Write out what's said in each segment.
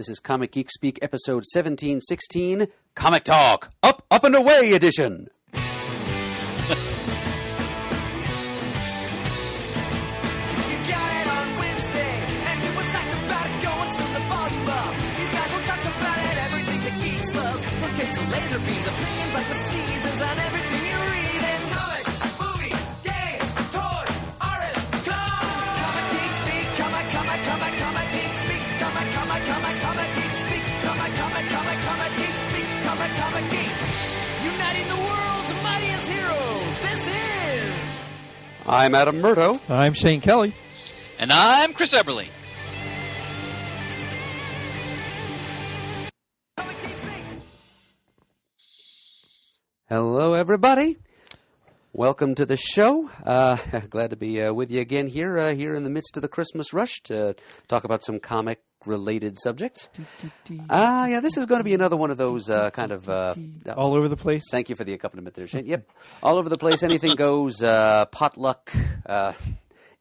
This is Comic Geek Speak, episode 1716, Comic Talk, Up and Away edition. Laser beams, opinions like the seasons on everything you read in comics, movies, games, toys, artists, Comic Geek Speak, Comic Geek Speak, Comic Geek Speak, Comic Geek Speak, Comic Geek, uniting the world's mightiest heroes. This is... I'm Adam Murdo. I'm Shane Kelly. And I'm Chris Eberly. Hello, everybody. Welcome to the show. Glad to be with you again here in the midst of the Christmas rush to talk about some comic-related subjects. Yeah, this is going to be another one of those kind of... all over the place? Thank you for the accompaniment there, Shane. Yep, all over the place, anything goes, potluck,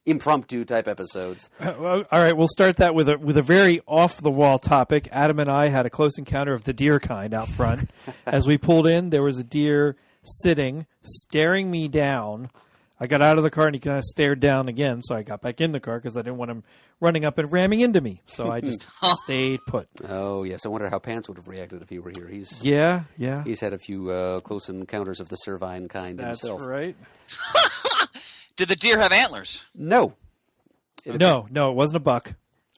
impromptu type episodes. All right, we'll start that with a very off-the-wall topic. Adam and I had a close encounter of the deer kind out front. As we pulled in, there was a deer sitting, staring me down. I got out of the car, and he kind of stared down again, so I got back in the car because I didn't want him running up and ramming into me. So I just stayed put. Oh, yes. I wonder how Pants would have reacted if he were here. Yeah. He's had a few close encounters of the cervine kind himself. That's right. Did the deer have antlers? No. No, it wasn't a buck.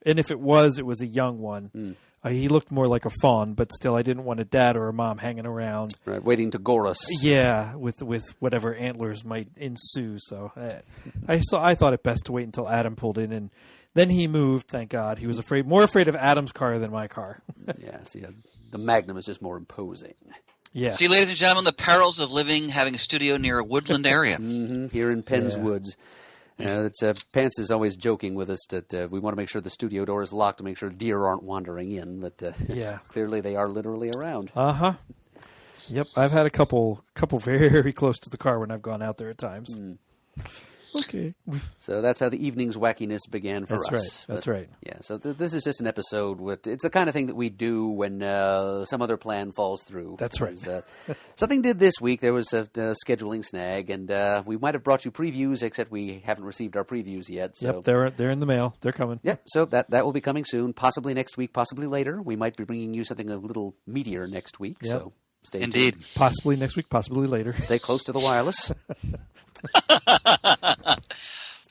And if it was a young one. He looked more like a fawn, but still I didn't want a dad or a mom hanging around. Right, waiting to gore us. Yeah, with whatever antlers might ensue. So I thought it best to wait until Adam pulled in, and then he moved, thank God. He was more afraid of Adam's car than my car. Yeah, see, the Magnum is just more imposing. Yeah. See, ladies and gentlemen, the perils of having a studio near a woodland area. Here in Penn's Woods. Pants is always joking with us that we want to make sure the studio door is locked to make sure deer aren't wandering in, but clearly they are literally around. Uh-huh. Yep, I've had a couple very close to the car when I've gone out there at times. Okay. So that's how the evening's wackiness began for us. That's right. Yeah, so this is just an episode. It's the kind of thing that we do when some other plan falls through. That's right. Something did this week. There was a scheduling snag, and we might have brought you previews, except we haven't received our previews yet. So. Yep, they're in the mail. They're coming. Yep, so that will be coming soon, possibly next week, possibly later. We might be bringing you something a little meatier next week, so stay tuned. Indeed. Possibly next week, possibly later. Stay close to the wireless.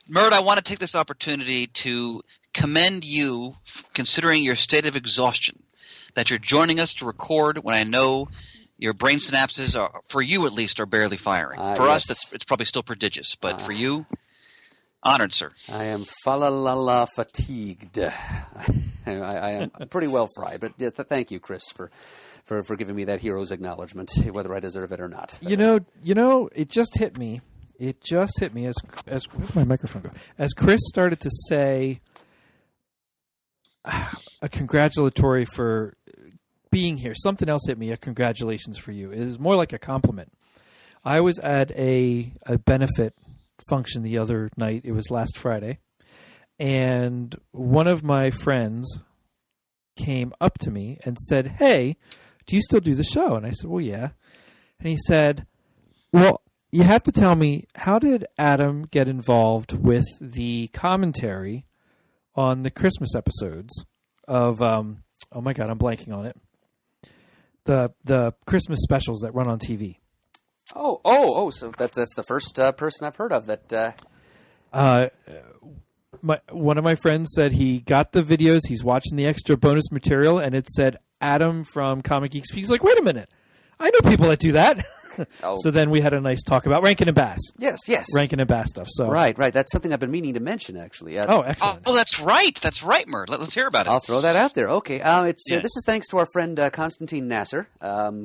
Mert, I want to take this opportunity to commend you, considering your state of exhaustion, that you're joining us to record when I know your brain synapses, for you at least, are barely firing. For us, it's probably still prodigious, but for you, honored, sir. I am fa-la-la-la fatigued. I am pretty well fried, but thank you, Chris, for giving me that hero's acknowledgement, whether I deserve it or not. You know, it just hit me. It just hit me as where'd my microphone go? As Chris started to say a congratulatory for being here. Something else hit me, a congratulations for you. It is more like a compliment. I was at a benefit function the other night. It was last Friday. And one of my friends came up to me and said, "Hey, do you still do the show?" And I said, "Well, yeah." And he said, "Well, you have to tell me, how did Adam get involved with the commentary on the Christmas episodes of, oh my God, I'm blanking on it, the Christmas specials that run on TV?" So that's the first person I've heard of that. One of my friends said he got the videos, he's watching the extra bonus material, and it said Adam from Comic Geeks. He's like, wait a minute, I know people that do that. So then we had a nice talk about Rankin and Bass. Yes. Rankin and Bass stuff. So right. That's something I've been meaning to mention, actually. Excellent. Oh, that's right, Mert. Let's hear about it. I'll throw that out there. Okay. This is thanks to our friend Constantine Nasser.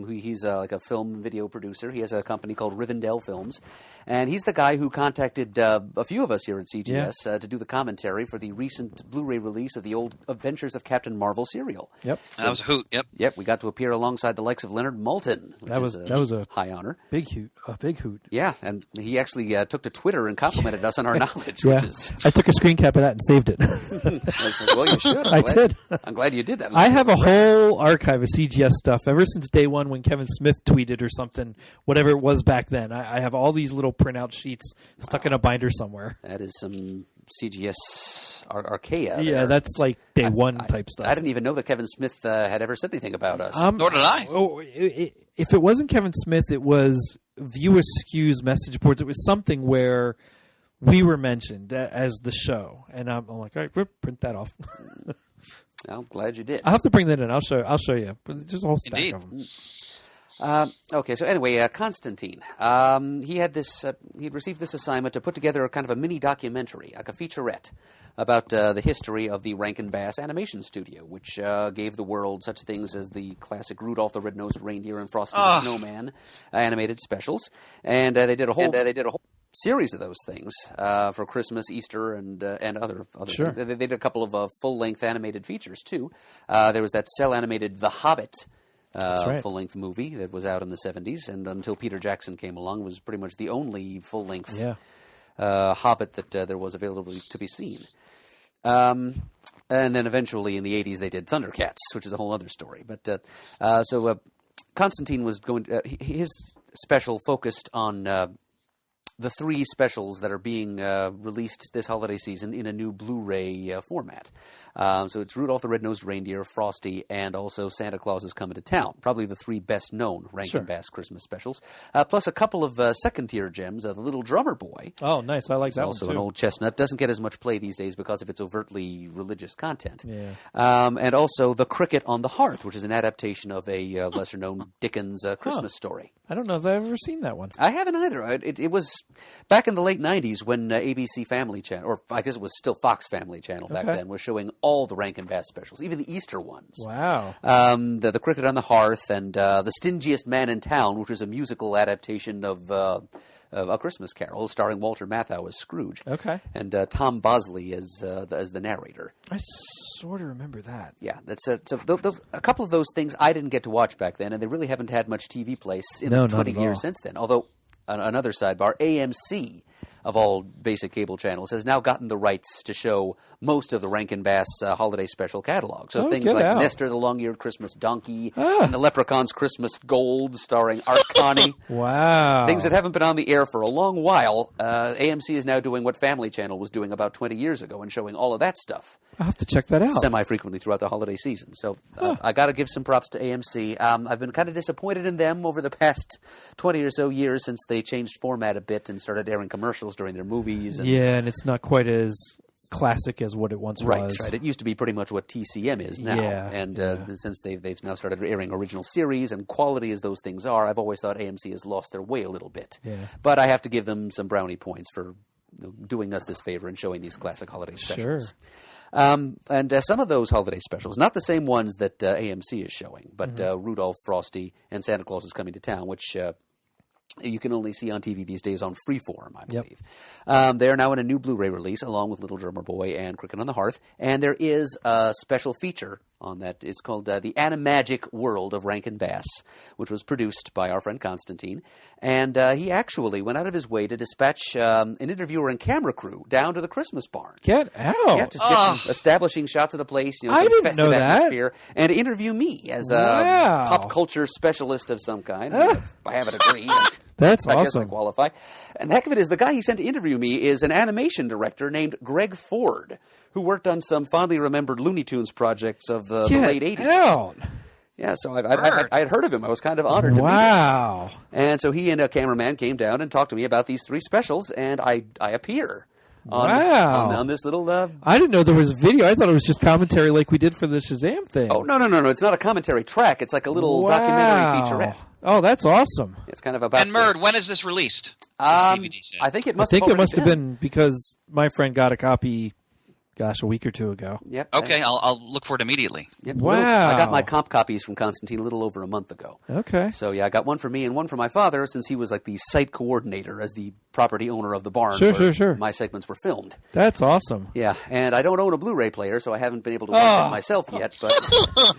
He's like a film video producer. He has a company called Rivendell Films, and he's the guy who contacted a few of us here at CGS to do the commentary for the recent Blu-ray release of the old Adventures of Captain Marvel serial. Yep. That was a hoot. Yep. Yep. We got to appear alongside the likes of Leonard Maltin. That was a high honor. encounter. Big hoot. A big hoot. Yeah, and he actually took to Twitter and complimented us on our knowledge, Yeah. which is... I took a screen cap of that and saved it. I said, well, you should. I did. I'm glad you did that. I have a whole archive of CGS stuff ever since day one when Kevin Smith tweeted or something, whatever it was back then. I have all these little printout sheets stuck in a binder somewhere. That is some CGS archaea. Yeah, there. that's like day one type stuff. I didn't even know that Kevin Smith had ever said anything about us. Nor did I. Oh, if it wasn't Kevin Smith, it was View Askew's message boards. It was something where we were mentioned as the show, and I'm like, all right, print that off. I'm glad you did. I'll have to bring that in. I'll show you. There's a whole stack Indeed. of them. Okay, so anyway, Constantine. He had this. He'd received this assignment to put together a kind of a mini documentary, like a featurette, about the history of the Rankin Bass Animation Studio, which gave the world such things as the classic Rudolph the Red-Nosed Reindeer and Frosty the Snowman animated specials, and they did a whole series of those things for Christmas, Easter, and other Sure. things. They did a couple of full-length animated features too. There was that cel-animated The Hobbit. right. Full-length movie that was out in the 70s, and until Peter Jackson came along, was pretty much the only full-length Hobbit that there was available to be seen. And then eventually in the 80s they did Thundercats, which is a whole other story. But so Constantine was going. His special focused on the three specials that are being released this holiday season in a new Blu-ray format. So it's Rudolph the Red-Nosed Reindeer, Frosty, and also Santa Claus is Coming to Town. Probably the three best-known Rankin Bass Christmas specials. Plus a couple of second-tier gems. The Little Drummer Boy. Oh, nice. I like that one, Also too. an old chestnut. Doesn't get as much play these days because of its overtly religious content. Yeah. And also The Cricket on the Hearth, which is an adaptation of a lesser-known Dickens Christmas story. I don't know if I've ever seen that one. I haven't either. It was back in the late 90s when ABC Family Channel, or I guess it was still Fox Family Channel back then, was showing all the Rankin Bass specials, even the Easter ones. Wow. The Cricket on the Hearth and The Stingiest Man in Town, which was a musical adaptation of A Christmas Carol, starring Walter Matthau as Scrooge. Okay. And Tom Bosley as the narrator. I sort of remember that. Yeah, that's a couple of those things I didn't get to watch back then, and they really haven't had much TV place in No, the not 20 at years all. since then. Although, another sidebar, AMC, of all basic cable channels, has now gotten the rights to show most of the Rankin Bass holiday special catalog. So things get like out. Nestor the Long-Eared Christmas Donkey and The Leprechaun's Christmas Gold, starring Art Connie. Wow. Things that haven't been on the air for a long while. AMC is now doing what Family Channel was doing about 20 years ago and showing all of that stuff I'll have to check that out. semi-frequently throughout the holiday season. So I got to give some props to AMC. I've been kind of disappointed in them over the past 20 or so years since they changed format a bit and started airing commercials during their movies. And Yeah, and it's not quite as classic as what it once was. Right. It used to be pretty much what TCM is now. Yeah, And yeah. since they've now started airing original series and quality as those things are, I've always thought AMC has lost their way a little bit. Yeah. But I have to give them some brownie points for doing us this favor and showing these classic holiday specials. Sure. And some of those holiday specials, not the same ones that AMC is showing, but Mm-hmm. Rudolph, Frosty, and Santa Claus is Coming to Town, which you can only see on TV these days on Freeform, I believe. They are now in a new Blu-ray release, along with Little Drummer Boy and Cricket on the Hearth, and there is a special feature on that. It's called The Animagic World of Rankin Bass, which was produced by our friend Constantine, and he actually went out of his way to dispatch an interviewer and camera crew down to the Christmas barn. Get out. Yeah, just get some establishing shots of the place, I some didn't festive know that. atmosphere, and interview me as a Wow. pop culture specialist of some kind. I have a degree. That's I guess I awesome. qualify. And the heck of it is, the guy he sent to interview me is an animation director named Greg Ford, who worked on some fondly remembered Looney Tunes projects of the late 80s. Out. Yeah, so I had heard of him. I was kind of honored to meet him. Wow. And so he and a cameraman came down and talked to me about these three specials, and I appear on this little... I didn't know there was video. I thought it was just commentary like we did for the Shazam thing. Oh, no. It's not a commentary track. It's like a little documentary featurette. Oh, that's awesome. It's kind of about... And Murd, when is this released? This DVD set? I think it I must think it already must have been because my friend got a copy, a week or two ago. Yep. Okay, I'll look for it immediately. Yep. Wow. I got my comp copies from Constantine a little over a month ago. Okay. So, yeah, I got one for me and one for my father, since he was like the site coordinator as the property owner of the barn where Sure. my segments were filmed. That's awesome. Yeah, and I don't own a Blu-ray player, so I haven't been able to watch it myself yet. But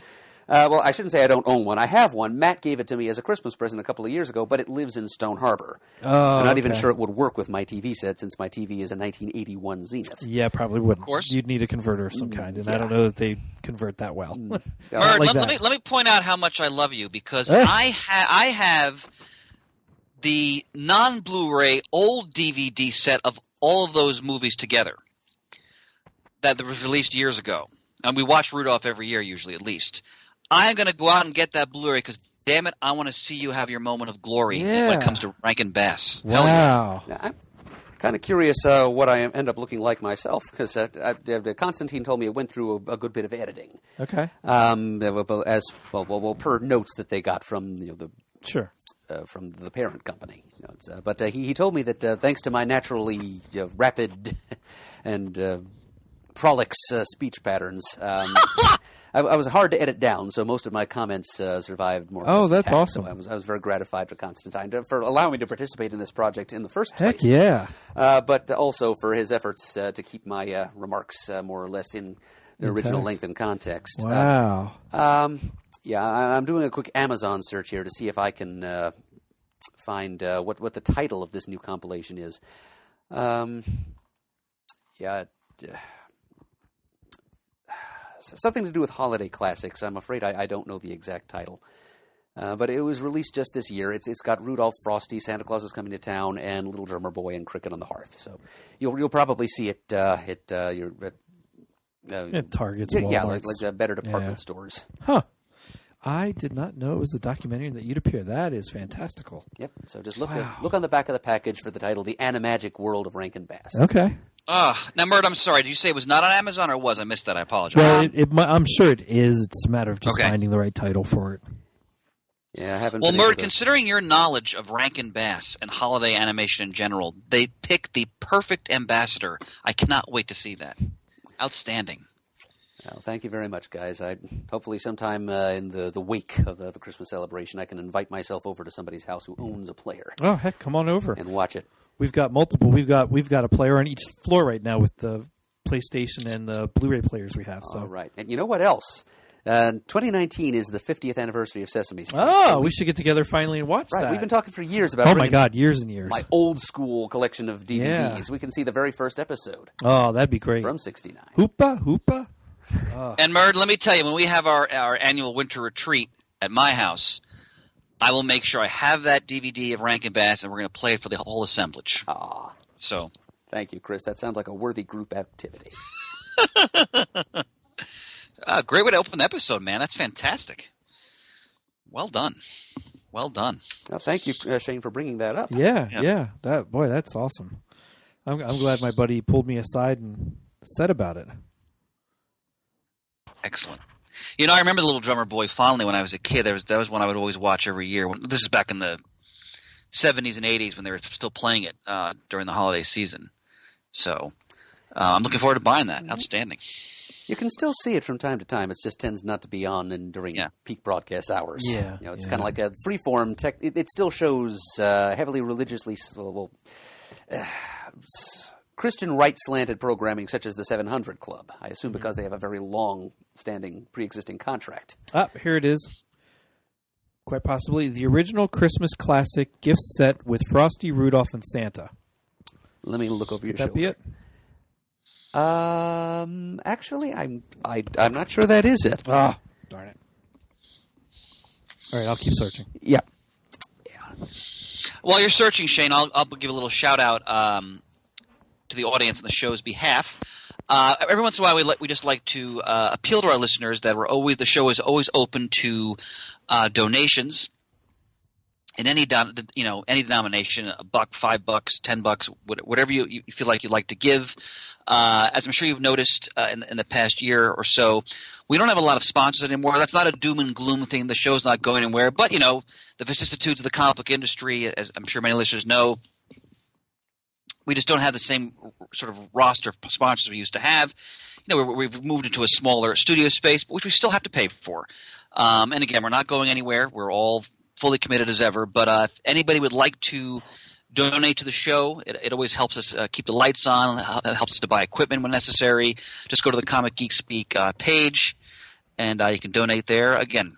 Well, I shouldn't say I don't own one. I have one. Matt gave it to me as a Christmas present a couple of years ago, but it lives in Stone Harbor. Oh, I'm not even okay. sure it would work with my TV set since my TV is a 1981 Zenith. Yeah, probably wouldn't. Of course. You'd need a converter of some kind, and I don't know that they convert that well. Murd, like let me point out how much I love you because I have the non-Blu-ray old DVD set of all of those movies together that was released years ago. And we watch Rudolph every year, usually at least. I'm going to go out and get that Blu-ray because, damn it, I want to see you have your moment of glory when it comes to Rankin Bass. Wow. Now, I'm kind of curious what I end up looking like myself because Constantine told me it went through a good bit of editing. Okay. As well, per notes that they got from the Sure. from the parent company. But he told me that thanks to my naturally rapid and prolix speech patterns, I was hard to edit down, so most of my comments survived more. Oh, that's intact. awesome. So I was very gratified for Constantine for allowing me to participate in this project in the first place. Heck yeah. But also for his efforts to keep my remarks more or less in the original length and context. Wow. Yeah, I'm doing a quick Amazon search here to see if I can find what the title of this new compilation is. Something to do with holiday classics. I'm afraid I don't know the exact title. But it was released just this year. It's got Rudolph, Frosty, Santa Claus is Coming to Town, and Little Drummer Boy and Cricket on the Hearth. So you'll probably see it at Target's, yeah, Walmart's. like better department stores. Huh. I did not know it was the documentary that you'd appear. That is fantastical. Yep. So just look on the back of the package for the title, The Animagic World of Rankin Bass. Okay. Now, Murd, I'm sorry. Did you say it was not on Amazon or was? I missed that. I apologize. Well, I'm sure it is. It's a matter of just finding the right title for it. Yeah, I haven't. Well, been able Murd, to... considering your knowledge of Rankin Bass and holiday animation in general, they picked the perfect ambassador. I cannot wait to see that. Outstanding. Well, thank you very much, guys. Hopefully sometime in the wake of the Christmas celebration, I can invite myself over to somebody's house who owns a player. Oh, heck, come on over. And watch it. We've got multiple. We've got a player on each floor right now with the PlayStation and the Blu-ray players we have. So. All right. And you know what else? 2019 is the 50th anniversary of Sesame Street. Oh, so we should get together finally and watch that. We've been talking for years about. Oh my God, years and years. My old school collection of DVDs. Yeah. We can see the very first episode. Oh, that'd be great. From '69. Hoopa. And Murd, let me tell you, when we have our annual winter retreat at my house, I will make sure I have that DVD of Rankin Bass, and we're going to play it for the whole assemblage. Ah, so thank you, Chris. That sounds like a worthy group activity. Great way to open the episode, man. That's fantastic. Well done. Well done. Well, thank you, Shane, for bringing that up. Yeah. That's awesome. I'm glad my buddy pulled me aside and said about it. Excellent. I remember the Little Drummer Boy fondly when I was a kid. That was one I would always watch every year. This is back in the 70s and 80s when they were still playing it during the holiday season. So I'm looking forward to buying that. Outstanding. You can still see it from time to time. It just tends not to be on during peak broadcast hours. Yeah, it's kind of like a freeform tech. It still shows heavily religiously Christian right-slanted programming, such as the 700 Club. I assume because they have a very long-standing, pre-existing contract. Here it is. Quite possibly the original Christmas classic gift set with Frosty, Rudolph, and Santa. Let me look over your shoulder. Could that be it? Actually, I'm not sure that is it. Ah, darn it. All right, I'll keep searching. Yeah. While you're searching, Shane, I'll give a little shout-out to the audience on the show's behalf. Every once in a while, we just like to appeal to our listeners that the show is always open to donations in any denomination, $1, $5, $10, whatever you feel like you'd like to give. As I'm sure you've noticed in the past year or so, we don't have a lot of sponsors anymore. That's not a doom and gloom thing. The show's not going anywhere. But the vicissitudes of the comic book industry, as I'm sure many listeners know, we just don't have the same sort of roster of sponsors we used to have. We've moved into a smaller studio space, which we still have to pay for. And again, we're not going anywhere. We're all fully committed as ever. But if anybody would like to donate to the show, it always helps us keep the lights on. It helps us to buy equipment when necessary. Just go to the Comic Geek Speak page and you can donate there. Again,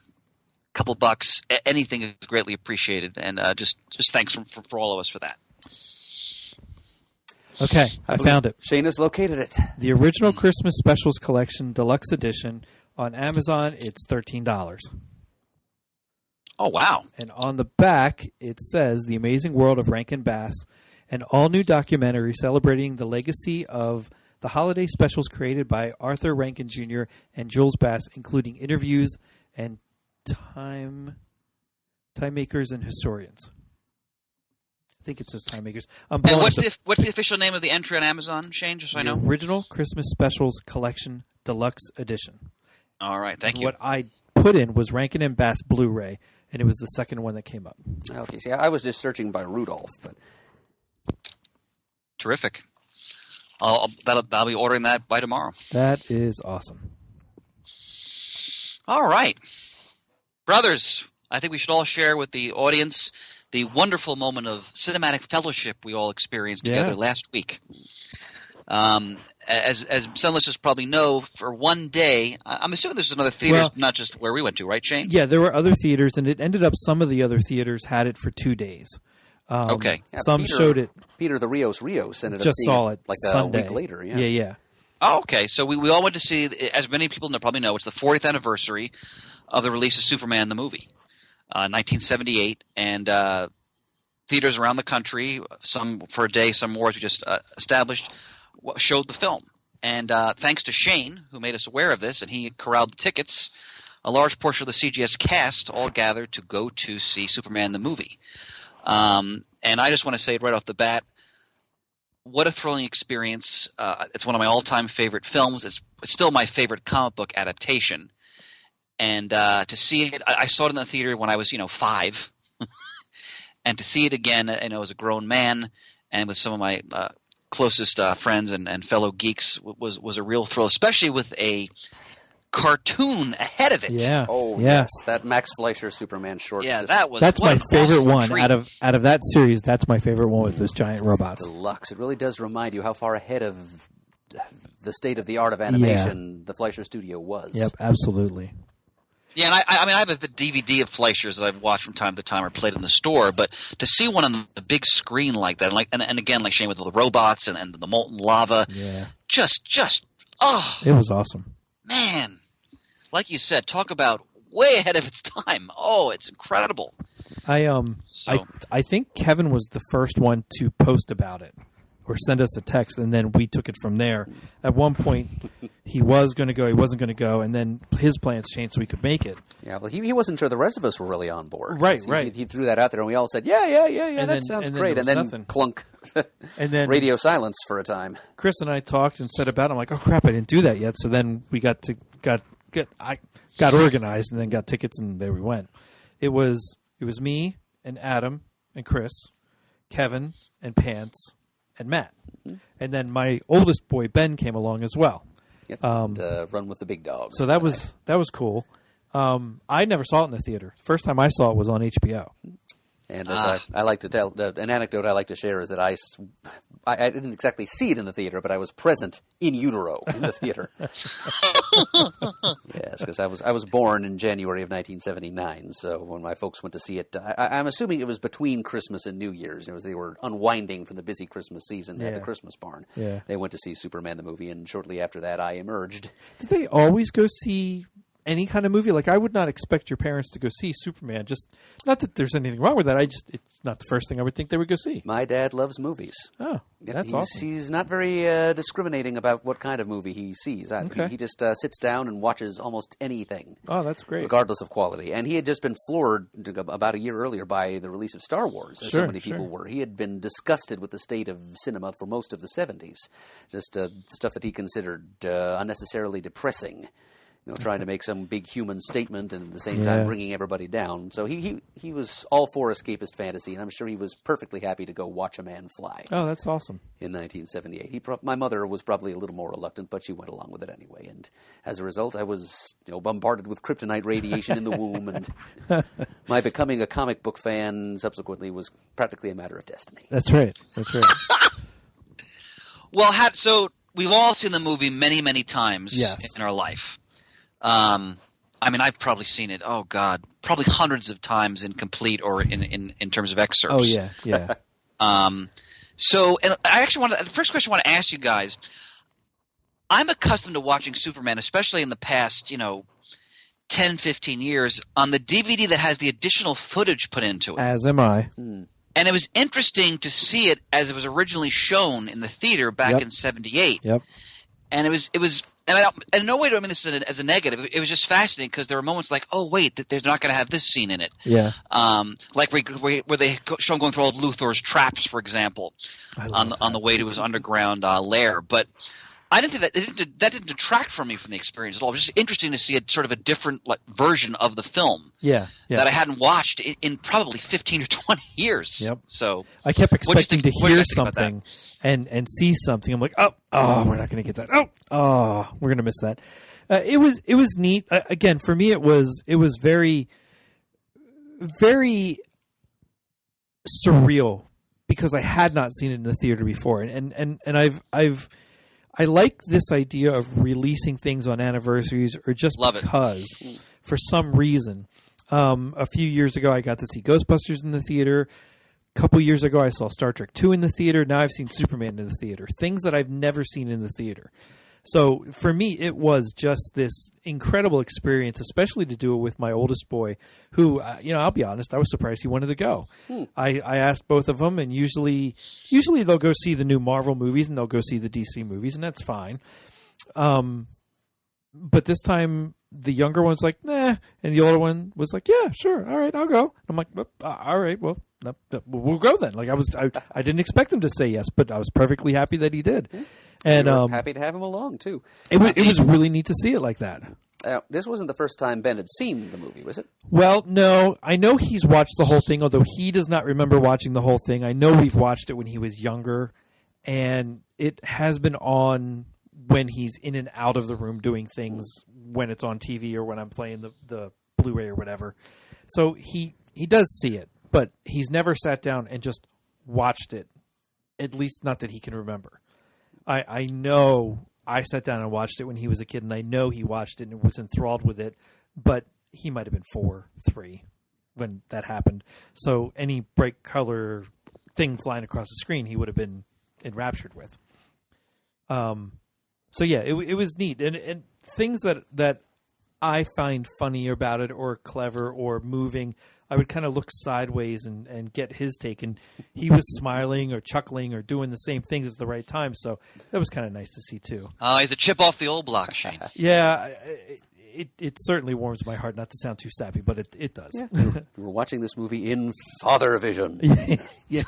a couple bucks, anything is greatly appreciated, and just thanks for all of us for that. Okay, I found it. Shane has located it. The original Christmas Specials Collection Deluxe Edition on Amazon. It's $13. Oh, wow. And on the back, it says The Amazing World of Rankin Bass, an all-new documentary celebrating the legacy of the holiday specials created by Arthur Rankin Jr. and Jules Bass, including interviews and time makers and historians. I think it says time makers. And what's the official name of the entry on Amazon, Shane, just so I know? Original Christmas Specials Collection Deluxe Edition. All right, thank you. What I put in was Rankin and Bass Blu-ray, and it was the second one that came up. Okay, see, I was just searching by Rudolph, but... Terrific. I'll be ordering that by tomorrow. That is awesome. All right. Brothers, I think we should all share with the audience the wonderful moment of cinematic fellowship we all experienced together last week. As some listeners probably know, for one day, I'm assuming there's another theater, not just where we went to, right, Shane? Yeah, there were other theaters, and it ended up some of the other theaters had it for 2 days. Okay. Yeah, some showed it. Peter the Rios ended just up seeing saw it like Sunday. a week later. Yeah. Yeah. Oh, okay. So we all went to see, as many people probably know, it's the 40th anniversary of the release of Superman the movie, 1978, and theaters around the country, some for a day, some more, as we just established, showed the film. And thanks to Shane, who made us aware of this, and he corralled the tickets, a large portion of the CGS cast all gathered to go to see Superman the movie. And I just want to say right off the bat, what a thrilling experience. It's one of my all-time favorite films. It's still my favorite comic book adaptation. And to see it, I saw it in the theater when I was, 5. And to see it again, as a grown man and with some of my closest friends and fellow geeks was a real thrill, especially with a cartoon ahead of it. Yeah. Oh, yes. That Max Fleischer Superman short. Yeah, that's my favorite one. Treat. Out of that series, that's my favorite one with those giant robots. Deluxe. It really does remind you how far ahead of the state of the art of animation the Fleischer studio was. Yep, absolutely. Yeah, and I have a DVD of Fleischer's that I've watched from time to time or played in the store, but to see one on the big screen like that, and again, like Shane, with all the robots and the molten lava, just it was awesome. Man, like you said, talk about way ahead of its time. Oh, it's incredible. I think Kevin was the first one to post about it or send us a text, and then we took it from there. At one point, he was going to go, he wasn't going to go, and then his plans changed so we could make it. Yeah, well, he wasn't sure the rest of us were really on board. Right. He threw that out there, and we all said, yeah, that sounds great. And then nothing. Clunk. And then radio silence for a time. Chris and I talked and said about it. I'm like, oh crap, I didn't do that yet. So then we got organized and then got tickets, and there we went. It was me and Adam and Chris, Kevin and Pants and Matt. Mm-hmm. And then my oldest boy Ben came along as well. Yep. Run with the big dog. So that was cool. I never saw it in the theater. First time I saw it was on HBO. And as I like to tell, an anecdote I like to share is that I didn't exactly see it in the theater, but I was present in utero in the theater. Yes, because I was born in January of 1979. So when my folks went to see it, I'm assuming it was between Christmas and New Year's. They were unwinding from the busy Christmas season at the Christmas barn. Yeah. They went to see Superman the movie, and shortly after that, I emerged. Did they always go see any kind of movie? Like, I would not expect your parents to go see Superman. Just not that there's anything wrong with that. It's not the first thing I would think they would go see. My dad loves movies. Oh, that's awesome. He's not very discriminating about what kind of movie he sees. Okay. He just sits down and watches almost anything. Oh, that's great. Regardless of quality. And he had just been floored about a year earlier by the release of Star Wars, as so many people were. He had been disgusted with the state of cinema for most of the 70s. Just stuff that he considered unnecessarily depressing. Trying to make some big human statement and at the same time bringing everybody down. So he was all for escapist fantasy, and I'm sure he was perfectly happy to go watch a man fly. Oh, that's awesome. In 1978. My mother was probably a little more reluctant, but she went along with it anyway. And as a result, I was bombarded with kryptonite radiation in the womb, and my becoming a comic book fan subsequently was practically a matter of destiny. That's right. Well, so we've all seen the movie many, many times in our life. I mean, I've probably seen it. Oh God, probably hundreds of times in complete or in terms of excerpts. Oh yeah, yeah. So, and I actually the first question I want to ask you guys. I'm accustomed to watching Superman, especially in the past, 10, 15 years, on the DVD that has the additional footage put into it. As am I. And it was interesting to see it as it was originally shown in the theater back in '78. Yep. And it was, and in no way do I mean this as a negative. It was just fascinating because there were moments like, oh wait, they're not going to have this scene in it. Yeah. Like where they show him going through all of Luthor's traps, for example, on the way to his underground lair. But I didn't think that didn't detract from me from the experience at all. It was just interesting to see a sort of a different version of the film. Yeah. That I hadn't watched in probably 15 or 20 years. Yep. So I kept expecting to hear something and see something. I'm like, oh, we're not going to get that. Oh, we're going to miss that. It was neat. Again, for me, it was very, very surreal because I had not seen it in the theater before, and I like this idea of releasing things on anniversaries or just because for some reason. A few years ago, I got to see Ghostbusters in the theater. A couple years ago, I saw Star Trek 2 in the theater. Now I've seen Superman in the theater. Things that I've never seen in the theater. So for me, it was just this incredible experience, especially to do it with my oldest boy, who, I'll be honest, I was surprised he wanted to go. I asked both of them, and usually they'll go see the new Marvel movies and they'll go see the DC movies, and that's fine. But this time, the younger one's like, nah, and the older one was like, yeah, sure, all right, I'll go. I'm like, all right, well, we'll go then. Like I didn't expect him to say yes, but I was perfectly happy that he did. And happy to have him along too. It was really neat to see it like that. This wasn't the first time Ben had seen the movie, was it? Well, no. I know he's watched the whole thing, although he does not remember watching the whole thing. I know we've watched it when he was younger, and it has been on when he's in and out of the room doing things when it's on TV or when I'm playing the Blu-ray or whatever. So he does see it, but he's never sat down and just watched it, at least not that he can remember. I know I sat down and watched it when he was a kid, and I know he watched it and was enthralled with it, but he might have been 4, 3 when that happened. So any bright color thing flying across the screen, he would have been enraptured with. So yeah, it was neat, and things that I find funny about it or clever or moving, I would kind of look sideways and get his take, and he was smiling or chuckling or doing the same things at the right time, so that was kind of nice to see too. He's a chip off the old block, Shane. Yeah, it certainly warms my heart, not to sound too sappy, but it does. Yeah. We were watching this movie in Father Vision. Yeah.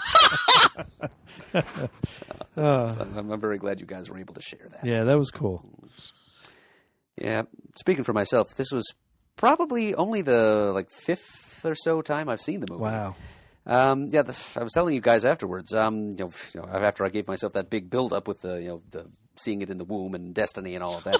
I'm very glad you guys were able to share that. Yeah, that was cool. Yeah, speaking for myself, this was probably only the fifth or so time I've seen the movie. Wow. I was telling you guys afterwards. After I gave myself that big build-up with the seeing it in the womb and Destiny and all of that,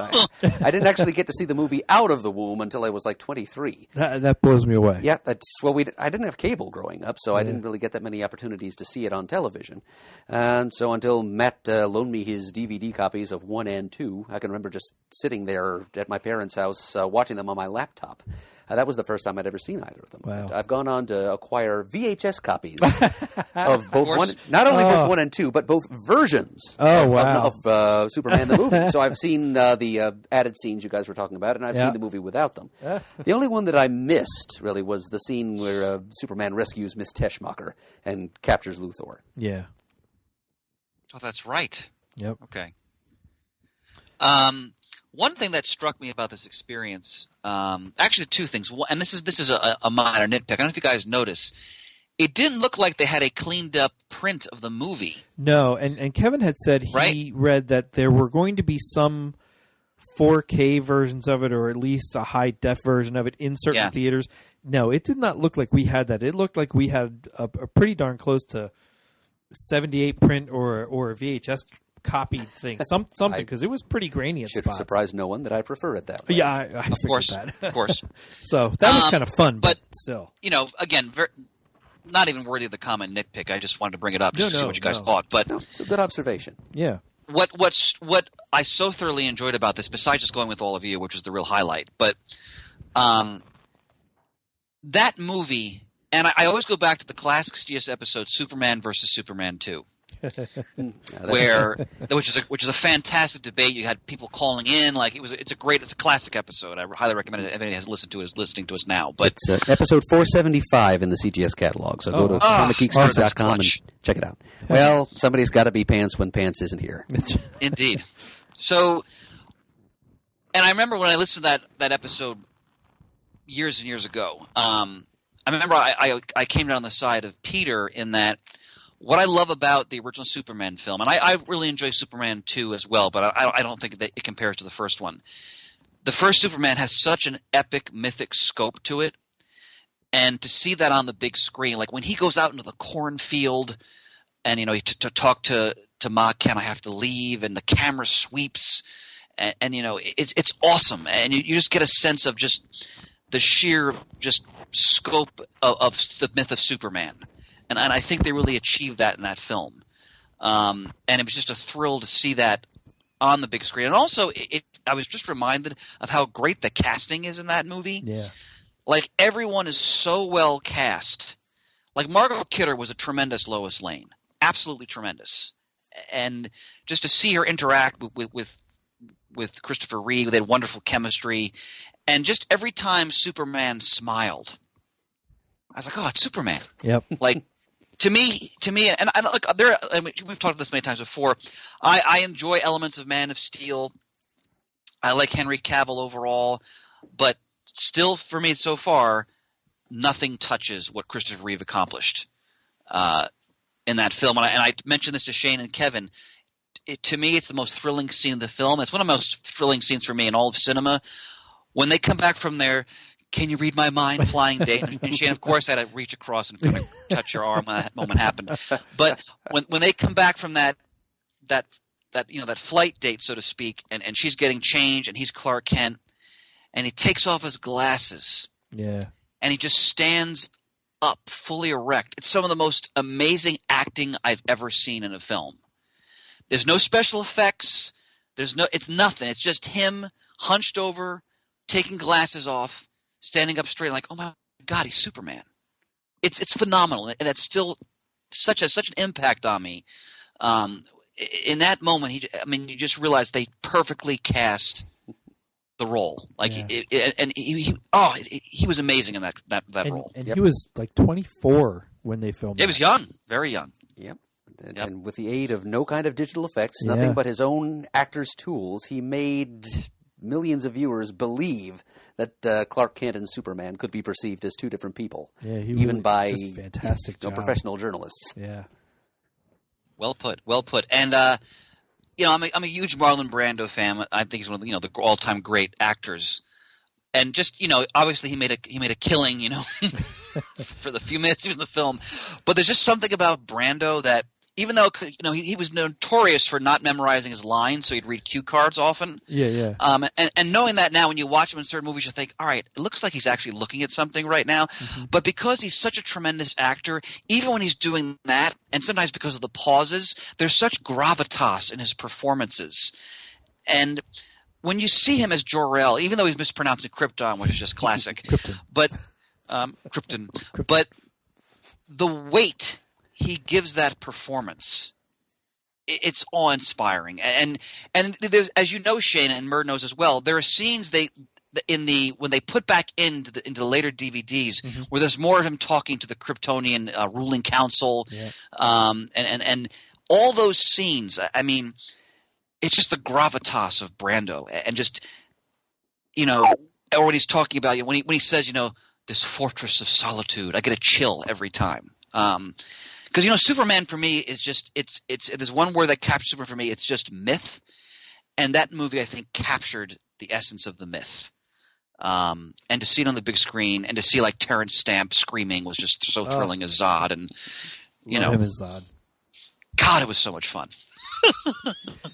I didn't actually get to see the movie out of the womb until I was 23. That blows me away. Yeah, I didn't have cable growing up, so I didn't really get that many opportunities to see it on television. And so until Matt loaned me his DVD copies of 1 and 2, I can remember just sitting there at my parents' house watching them on my laptop. That was the first time I'd ever seen either of them. Wow. I've gone on to acquire VHS copies of both not only both 1 and 2, but both versions of Superman the movie. So I've seen the added scenes you guys were talking about, and I've seen the movie without them. The only one that I missed, really, was the scene where Superman rescues Miss Teschmacher and captures Luthor. Yeah. Oh, that's right. Yep. Okay. One thing that struck me about this experience, actually two things, and this is a minor nitpick. I don't know if you guys notice. It didn't look like they had a cleaned up print of the movie. No, and Kevin had said he read that there were going to be some 4K versions of it, or at least a high def version of it in certain theaters. No, it did not look like we had that. It looked like we had a pretty darn close to 78 print or a VHS copied thing, something, because it was pretty grainy at spots. Should surprise no one that I prefer it that way. Yeah, I of course, that. Of course. So that was kind of fun, but still, again, not even worthy of the common nitpick. I just wanted to bring it up just to see what you guys thought. But it's a good observation. Yeah. What I so thoroughly enjoyed about this, besides just going with all of you, which was the real highlight, but That movie, and I always go back to the classic CGS episode, Superman versus Superman 2. Which is a fantastic debate. You had people calling in, like it's a classic episode. I highly recommend it. If anybody hasn't listened to it, is listening to us now. But it's episode 475 in the CGS catalog. So go to formatgeeks.com and check it out. Well, somebody's got to be pants when pants isn't here. Indeed. So, and I remember when I listened to that episode years and years ago. I remember I came down on the side of Peter in that. What I love about the original Superman film, and I really enjoy Superman 2 as well, but I don't think that it compares to the first one. The first Superman has such an epic, mythic scope to it, and to see that on the big screen, like when he goes out into the cornfield and, to talk to Ma, can I have to leave, and the camera sweeps, and it's awesome, and you just get a sense of just the sheer just scope of the myth of Superman. And I think they really achieved that in that film. And it was just a thrill to see that on the big screen. And also, I was just reminded of how great the casting is in that movie. Yeah. Like, everyone is so well cast. Like, Margot Kidder was a tremendous Lois Lane. Absolutely tremendous. And just to see her interact with Christopher Reeve, they had wonderful chemistry. And just every time Superman smiled, I was like, oh, it's Superman. Yep. Like, To me, and look, we've talked about this many times before. I enjoy elements of Man of Steel. I like Henry Cavill overall, but still, for me so far, nothing touches what Christopher Reeve accomplished in that film. And I mentioned this to Shane and Kevin. To me, it's the most thrilling scene in the film. It's one of the most thrilling scenes for me in all of cinema. When they come back from their "Can you read my mind?" flying date, and Shane, of course, had to reach across and kind of touch your arm when that moment happened. But when they come back from that flight date, so to speak, and she's getting changed, and he's Clark Kent, and he takes off his glasses, yeah, and he just stands up, fully erect. It's some of the most amazing acting I've ever seen in a film. There's no special effects. It's nothing. It's just him hunched over, taking glasses off, standing up straight, like, oh my God, he's Superman. It's phenomenal, and that's still such an impact on me. In that moment, you just realize they perfectly cast the role. Like, yeah. He was amazing in that role. And he was like 24 when they filmed. He was young, very young. Yep. And with the aid of no kind of digital effects, nothing but his own actor's tools, he made millions of viewers believe that Clark Kent and Superman could be perceived as two different people, even by fantastic professional journalists. Yeah, well put. And I'm a huge Marlon Brando fan. I think he's one of the all-time great actors. And just obviously he made a killing, for the few minutes he was in the film. But there's just something about Brando that, even though he was notorious for not memorizing his lines, so he'd read cue cards often. Yeah. And knowing that now, when you watch him in certain movies, you think, all right, it looks like he's actually looking at something right now. Mm-hmm. But because he's such a tremendous actor, even when he's doing that, and sometimes because of the pauses, there's such gravitas in his performances. And when you see him as Jor-El, even though he's mispronouncing Krypton, which is just classic, but Krypton, but the weight he gives that performance, it's awe-inspiring. And there's, as you know, Shane, and Murd knows as well, there are scenes when they put back into the later DVDs, mm-hmm. where there's more of him talking to the Kryptonian ruling council, and all those scenes. I mean, it's just the gravitas of Brando, and just or when he's talking about when he says this fortress of solitude, I get a chill every time. Because Superman for me is just it's there's one word that captures Superman for me. It's just myth, and that movie I think captured the essence of the myth. And to see it on the big screen, and to see like Terrence Stamp screaming was just so thrilling as Zod, and Love him as Zod. God, it was so much fun.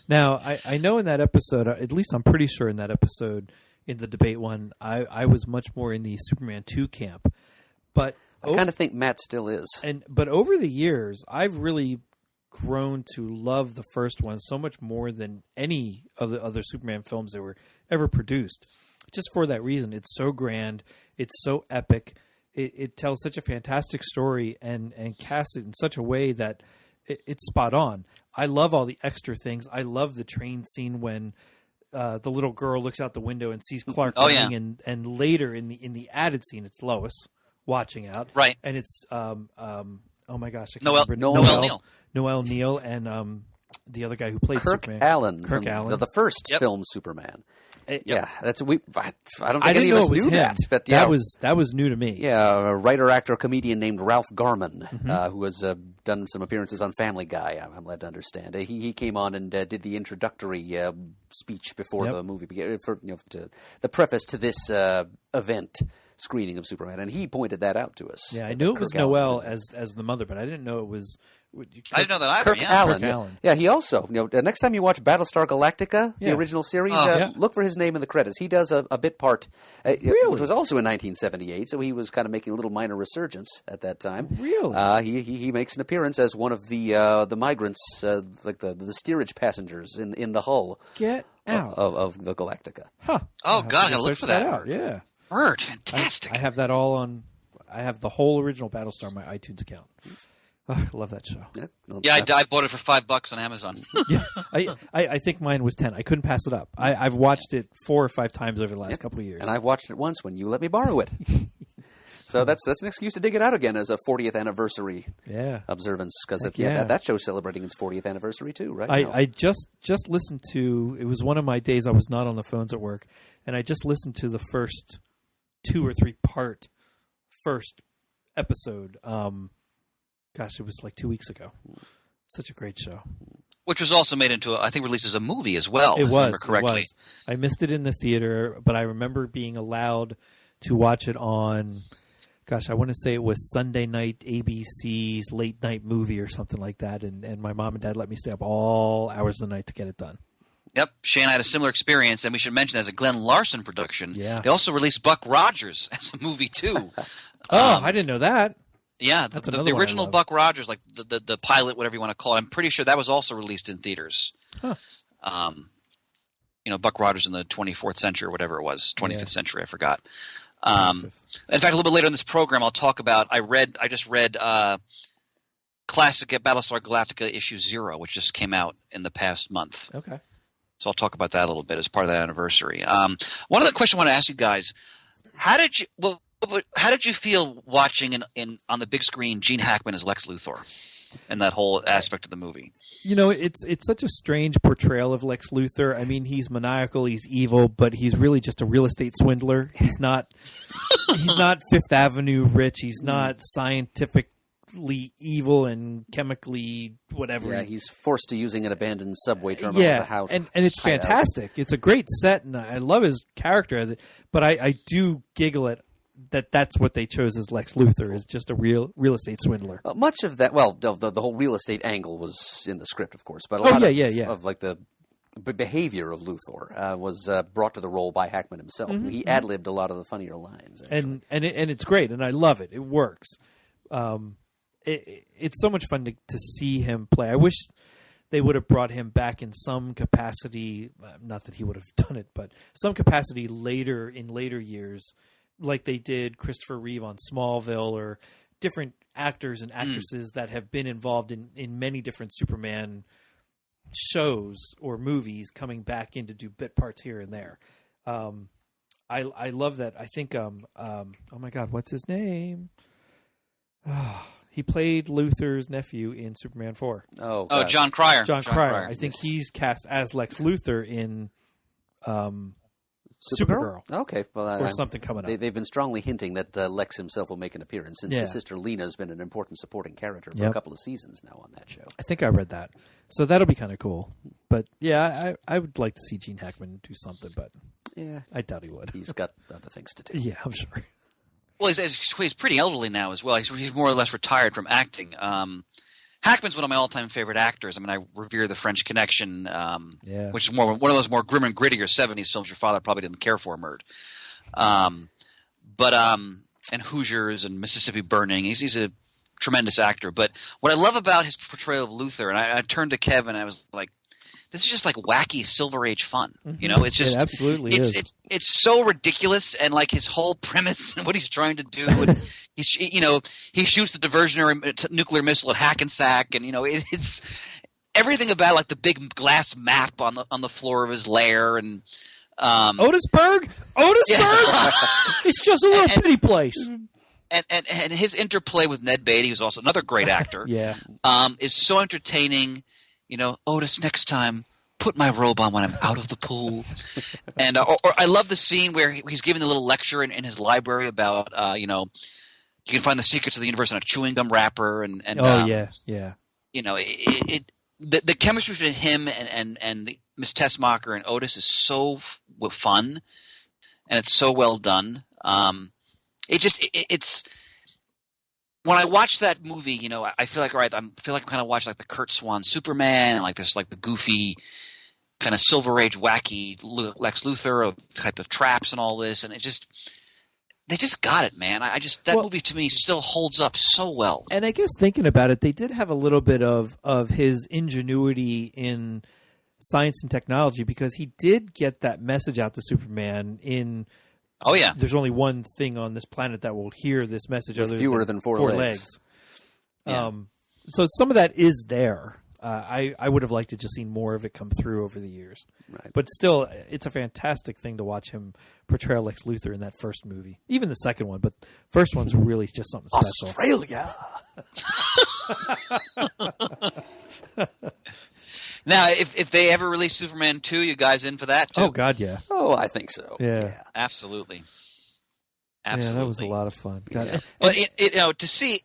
Now I know in that episode, at least I'm pretty sure in that episode in the debate one, I was much more in the Superman 2 camp, but. I kind of think Matt still is. But over the years, I've really grown to love the first one so much more than any of the other Superman films that were ever produced. just for that reason. It's so grand. It's so epic. It tells such a fantastic story and casts it in such a way that it's spot on. I love all the extra things. I love the train scene when the little girl looks out the window and sees Clark running, and later in the added scene, it's Lois watching out. Right. And it's oh my gosh, I can't Noel remember. Neal. Noel Neal and the other guy who played Kirk Superman. Allen. Kirk from Allen. The first film Superman. Yeah, that's I don't think I any didn't of know us it was knew him. that. But That was new to me. Yeah, a writer, actor, comedian named Ralph Garman, who has done some appearances on Family Guy, I'm led to understand. He came on and did the introductory speech before the movie began, the preface to this event screening of Superman, and he pointed that out to us. Yeah, I knew it was Noel as the mother, but I didn't know it was. I didn't know that either. Kirk Allen. Kirk Allen. Yeah, he also. Next time you watch Battlestar Galactica, the original series, look for his name in the credits. He does a bit part, which was also in 1978. So he was kind of making a little minor resurgence at that time. Really, he makes an appearance as one of the migrants, like the steerage passengers in the hull. Get out of the Galactica. Huh? Oh God, I gotta look for that. Out. Yeah, Bird, fantastic. I have that all on. I have the whole original Battlestar on my iTunes account. Oh, I love that show. Yeah, I bought it for $5 on Amazon. Yeah, I think mine was 10. I couldn't pass it up. I've watched it 4 or 5 times over the last couple of years, and I've watched it once when you let me borrow it. So that's an excuse to dig it out again as a 40th anniversary observance, because that show's celebrating its 40th anniversary too, right? I just listened to. It was one of my days I was not on the phones at work, and I just listened to the first 2 or 3 part first episode. Gosh, it was like 2 weeks ago. Such a great show. Which was also made into, I think, released as a movie as well. It if I remember correctly. It was. I missed it in the theater, but I remember being allowed to watch it on, gosh, I want to say it was Sunday night ABC's late night movie or something like that, and my mom and dad let me stay up all hours of the night to get it done. Yep, Shane had a similar experience, and we should mention as a Glenn Larson production. Yeah. They also released Buck Rogers as a movie too. I didn't know that. Yeah, That's the original Buck Rogers, like the pilot, whatever you want to call it, I'm pretty sure that was also released in theaters. Huh. Buck Rogers in the 24th century or whatever it was, 25th century, I forgot. In fact, a little bit later in this program, I'll talk about. I just read classic Battlestar Galactica issue 0, which just came out in the past month. Okay. So I'll talk about that a little bit as part of that anniversary. One other question I want to ask you guys: How did you feel watching on the big screen Gene Hackman as Lex Luthor, and that whole aspect of the movie? It's such a strange portrayal of Lex Luthor. I mean, he's maniacal, he's evil, but he's really just a real estate swindler. He's not Fifth Avenue rich. He's not scientifically evil and chemically whatever. Yeah, he's forced to using an abandoned subway terminal as a house. And it's fantastic. It's a great set, and I love his character as it. But I do giggle at that's what they chose as Lex Luthor, is just a real estate swindler. Much of that, the whole real estate angle was in the script, of course, but a lot of like the behavior of Luthor was brought to the role by Hackman himself. He ad-libbed a lot of the funnier lines, actually. and it's great, and I love it. It works. It's so much fun to see him play. I wish they would have brought him back in some capacity. Not that he would have done it, but some capacity in later years, like they did Christopher Reeve on Smallville, or different actors and actresses that have been involved in many different Superman shows or movies, coming back in to do bit parts here and there. I love that. I think oh my God, what's his name? He played Luthor's nephew in Superman 4. Oh, John Cryer. John Cryer. I think he's cast as Lex Luthor in Supergirl. Okay, well, or something coming up. They've been strongly hinting that Lex himself will make an appearance, since his sister Lena's been an important supporting character for a couple of seasons now on that show. I think I read that, so that'll be kind of cool. But yeah, I would like to see Gene Hackman do something, but I doubt he would. He's got other things to do. Yeah, I'm sure. Well, he's pretty elderly now as well. He's more or less retired from acting. Hackman's one of my all-time favorite actors. I mean, I revere The French Connection, which is one of those more grim and grittier 70s films your father probably didn't care for, Murd. And Hoosiers and Mississippi Burning. He's a tremendous actor. But what I love about his portrayal of Luthor, and I turned to Kevin and I was like, this is just like wacky Silver Age fun. You know, it's just It absolutely is. It's so ridiculous, and like his whole premise and what he's trying to do. And he shoots the diversionary nuclear missile at Hackensack, and it's everything about like the big glass map on the floor of his lair and. Otisburg. Yeah. It's just a little bitty place. And his interplay with Ned Beatty, who's also another great actor, is so entertaining. Otis, next time, put my robe on when I'm out of the pool. And or I love the scene where he's giving the little lecture in his library about you can find the secrets of the universe in a chewing gum wrapper. And the chemistry between him and Miss Tessmacher and Otis is so fun, and it's so well done. It's when I watch that movie, I feel like I'm kind of watching like the Kurt Swan Superman and like this like the goofy kind of Silver Age wacky Lex Luthor type of traps and all this, and they just got it, man. That movie to me still holds up so well. And I guess thinking about it, they did have a little bit of his ingenuity in science and technology, because he did get that message out to Superman in. Oh yeah, there's only one thing on this planet that will hear this message with other fewer than four legs. Yeah. So some of that is there. I would have liked to just seen more of it come through over the years. Right. But still, it's a fantastic thing to watch him portray Lex Luthor in that first movie. Even the second one, but first one's really just something special. Australia. Now, if they ever release Superman 2, you guys in for that too? Oh God, yeah. Oh, I think so. Yeah. Absolutely. Yeah, that was a lot of fun. God. Yeah. But to see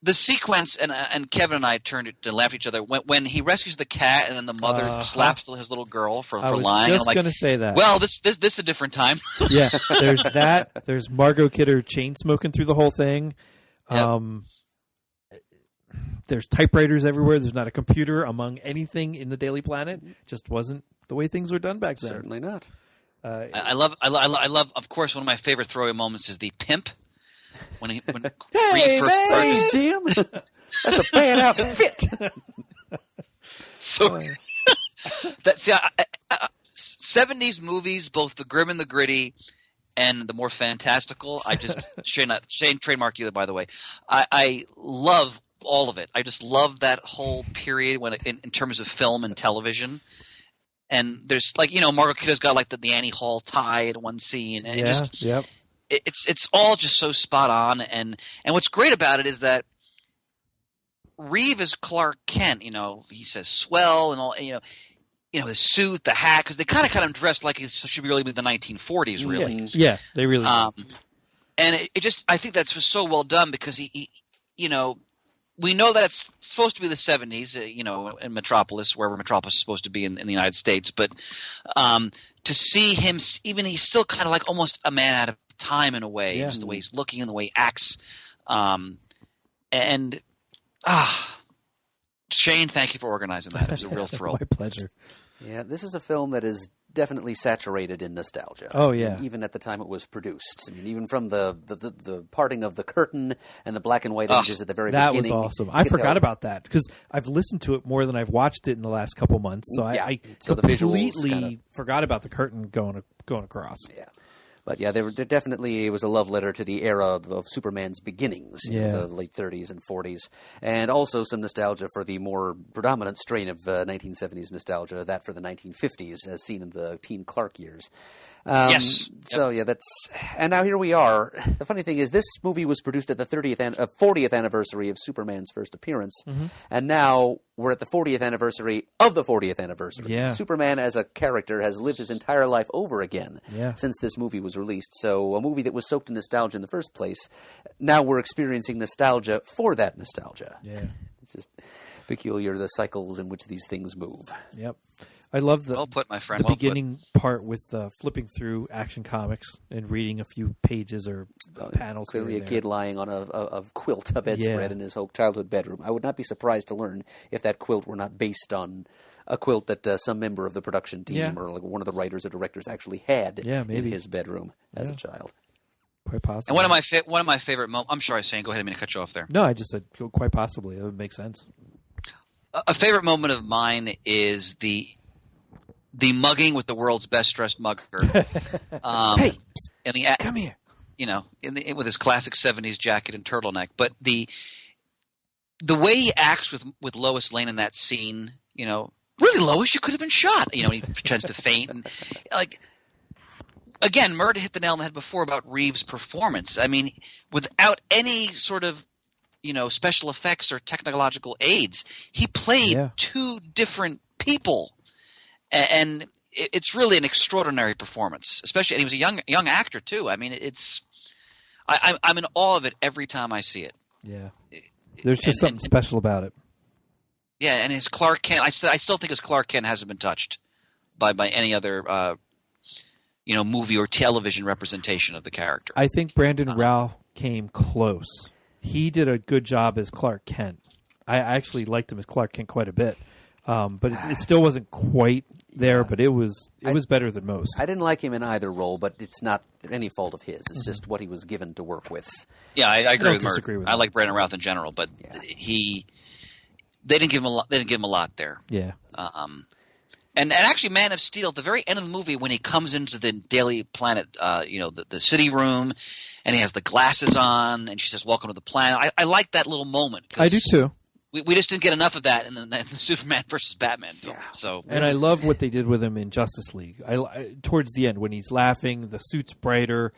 the sequence, and Kevin and I turned to laugh at each other when he rescues the cat, and then the mother slaps his little girl for lying. I was just going to say that. Well, this is a different time. Yeah, there's that. There's Margot Kidder chain smoking through the whole thing. Yep. There's typewriters everywhere. There's not a computer among anything in the Daily Planet. Just wasn't the way things were done back then. Certainly not. I love. Of course, one of my favorite throwaway moments is the pimp. When hey, man, Jim, that's a bad outfit. So that's 70s movies, both the grim and the gritty, and the more fantastical. Shane trademark you, by the way. I love all of it. I just love that whole period in terms of film and television. And there's Margot Kidder's got like the Annie Hall tie in one scene, and it's all just so spot on. And what's great about it is that Reeve is Clark Kent. He says swell and all. His suit, the hat, because they kind of got him dressed like it should really be the 1940s, really. Yeah, they really. And I think that's just so well done, because he we know that it's supposed to be the 70s, in Metropolis, wherever Metropolis is supposed to be in the United States. But to see him, even he's still kind of like almost a man out of time in a way, just the way he's looking and the way he acts. Shane, thank you for organizing that. It was a real thrill. My pleasure. Yeah, this is a film that is definitely saturated in nostalgia. Oh yeah, even at the time it was produced. I mean, even from the parting of the curtain and the black and white images at the very beginning. That was awesome. I forgot about that, because I've listened to it more than I've watched it in the last couple months. So I completely forgot about the curtain going across. Yeah. But yeah, there definitely was a love letter to the era of Superman's beginnings, the late 30s and 40s, and also some nostalgia for the more predominant strain of 1970s nostalgia, that for the 1950s, as seen in the Teen Clark years. Yes. So yeah, and now here we are. The funny thing is, this movie was produced at the 40th anniversary of Superman's first appearance, and now we're at the 40th anniversary of the 40th anniversary. Yeah. Superman as a character has lived his entire life over again since this movie was released. So a movie that was soaked in nostalgia in the first place, now we're experiencing nostalgia for that nostalgia. Yeah. It's just peculiar, the cycles in which these things move. Yep. I love well put, my friend. The beginning part with flipping through Action Comics and reading a few pages or panels. Clearly a kid lying on a quilt, a bedspread in his childhood bedroom. I would not be surprised to learn if that quilt were not based on a quilt that some member of the production team or like one of the writers or directors actually had in his bedroom as a child. Quite possibly. And one of my favorite moments. I'm sorry, Shane. Go ahead. I mean to cut you off there. No, I just said quite possibly. It would make sense. a favorite moment of mine is the mugging with the world's best dressed mugger. Hey, in the come here. You know, with his classic '70s jacket and turtleneck, but the way he acts with Lois Lane in that scene, you know, really, Lois, you could have been shot. You know, he pretends to faint, and like again, Murda hit the nail on the head before about Reeves' performance. I mean, without any sort of special effects or technological aids, he played two different people, and it's really an extraordinary performance. Especially, and he was a young actor too. I mean, I'm in awe of it every time I see it. Yeah, there's just something special about it. Yeah, and his Clark Kent, I still think his Clark Kent hasn't been touched by any other movie or television representation of the character. I think Brandon Rao came close. He did a good job as Clark Kent. I actually liked him as Clark Kent quite a bit, but it still wasn't quite there. But it was better than most. I didn't like him in either role, but it's not any fault of his. It's just what he was given to work with. Yeah, I agree with disagree Mert. with I like Brandon Routh in general, but they didn't give him a lot. They didn't give him a lot there. Yeah. And actually, Man of Steel, at the very end of the movie, when he comes into the Daily Planet, the city room, and he has the glasses on, and she says, "Welcome to the planet." I like that little moment. I do too. We just didn't get enough of that in the Superman versus Batman film. Yeah. So, and I love what they did with him in Justice League. Towards the end, when he's laughing, the suit's brighter.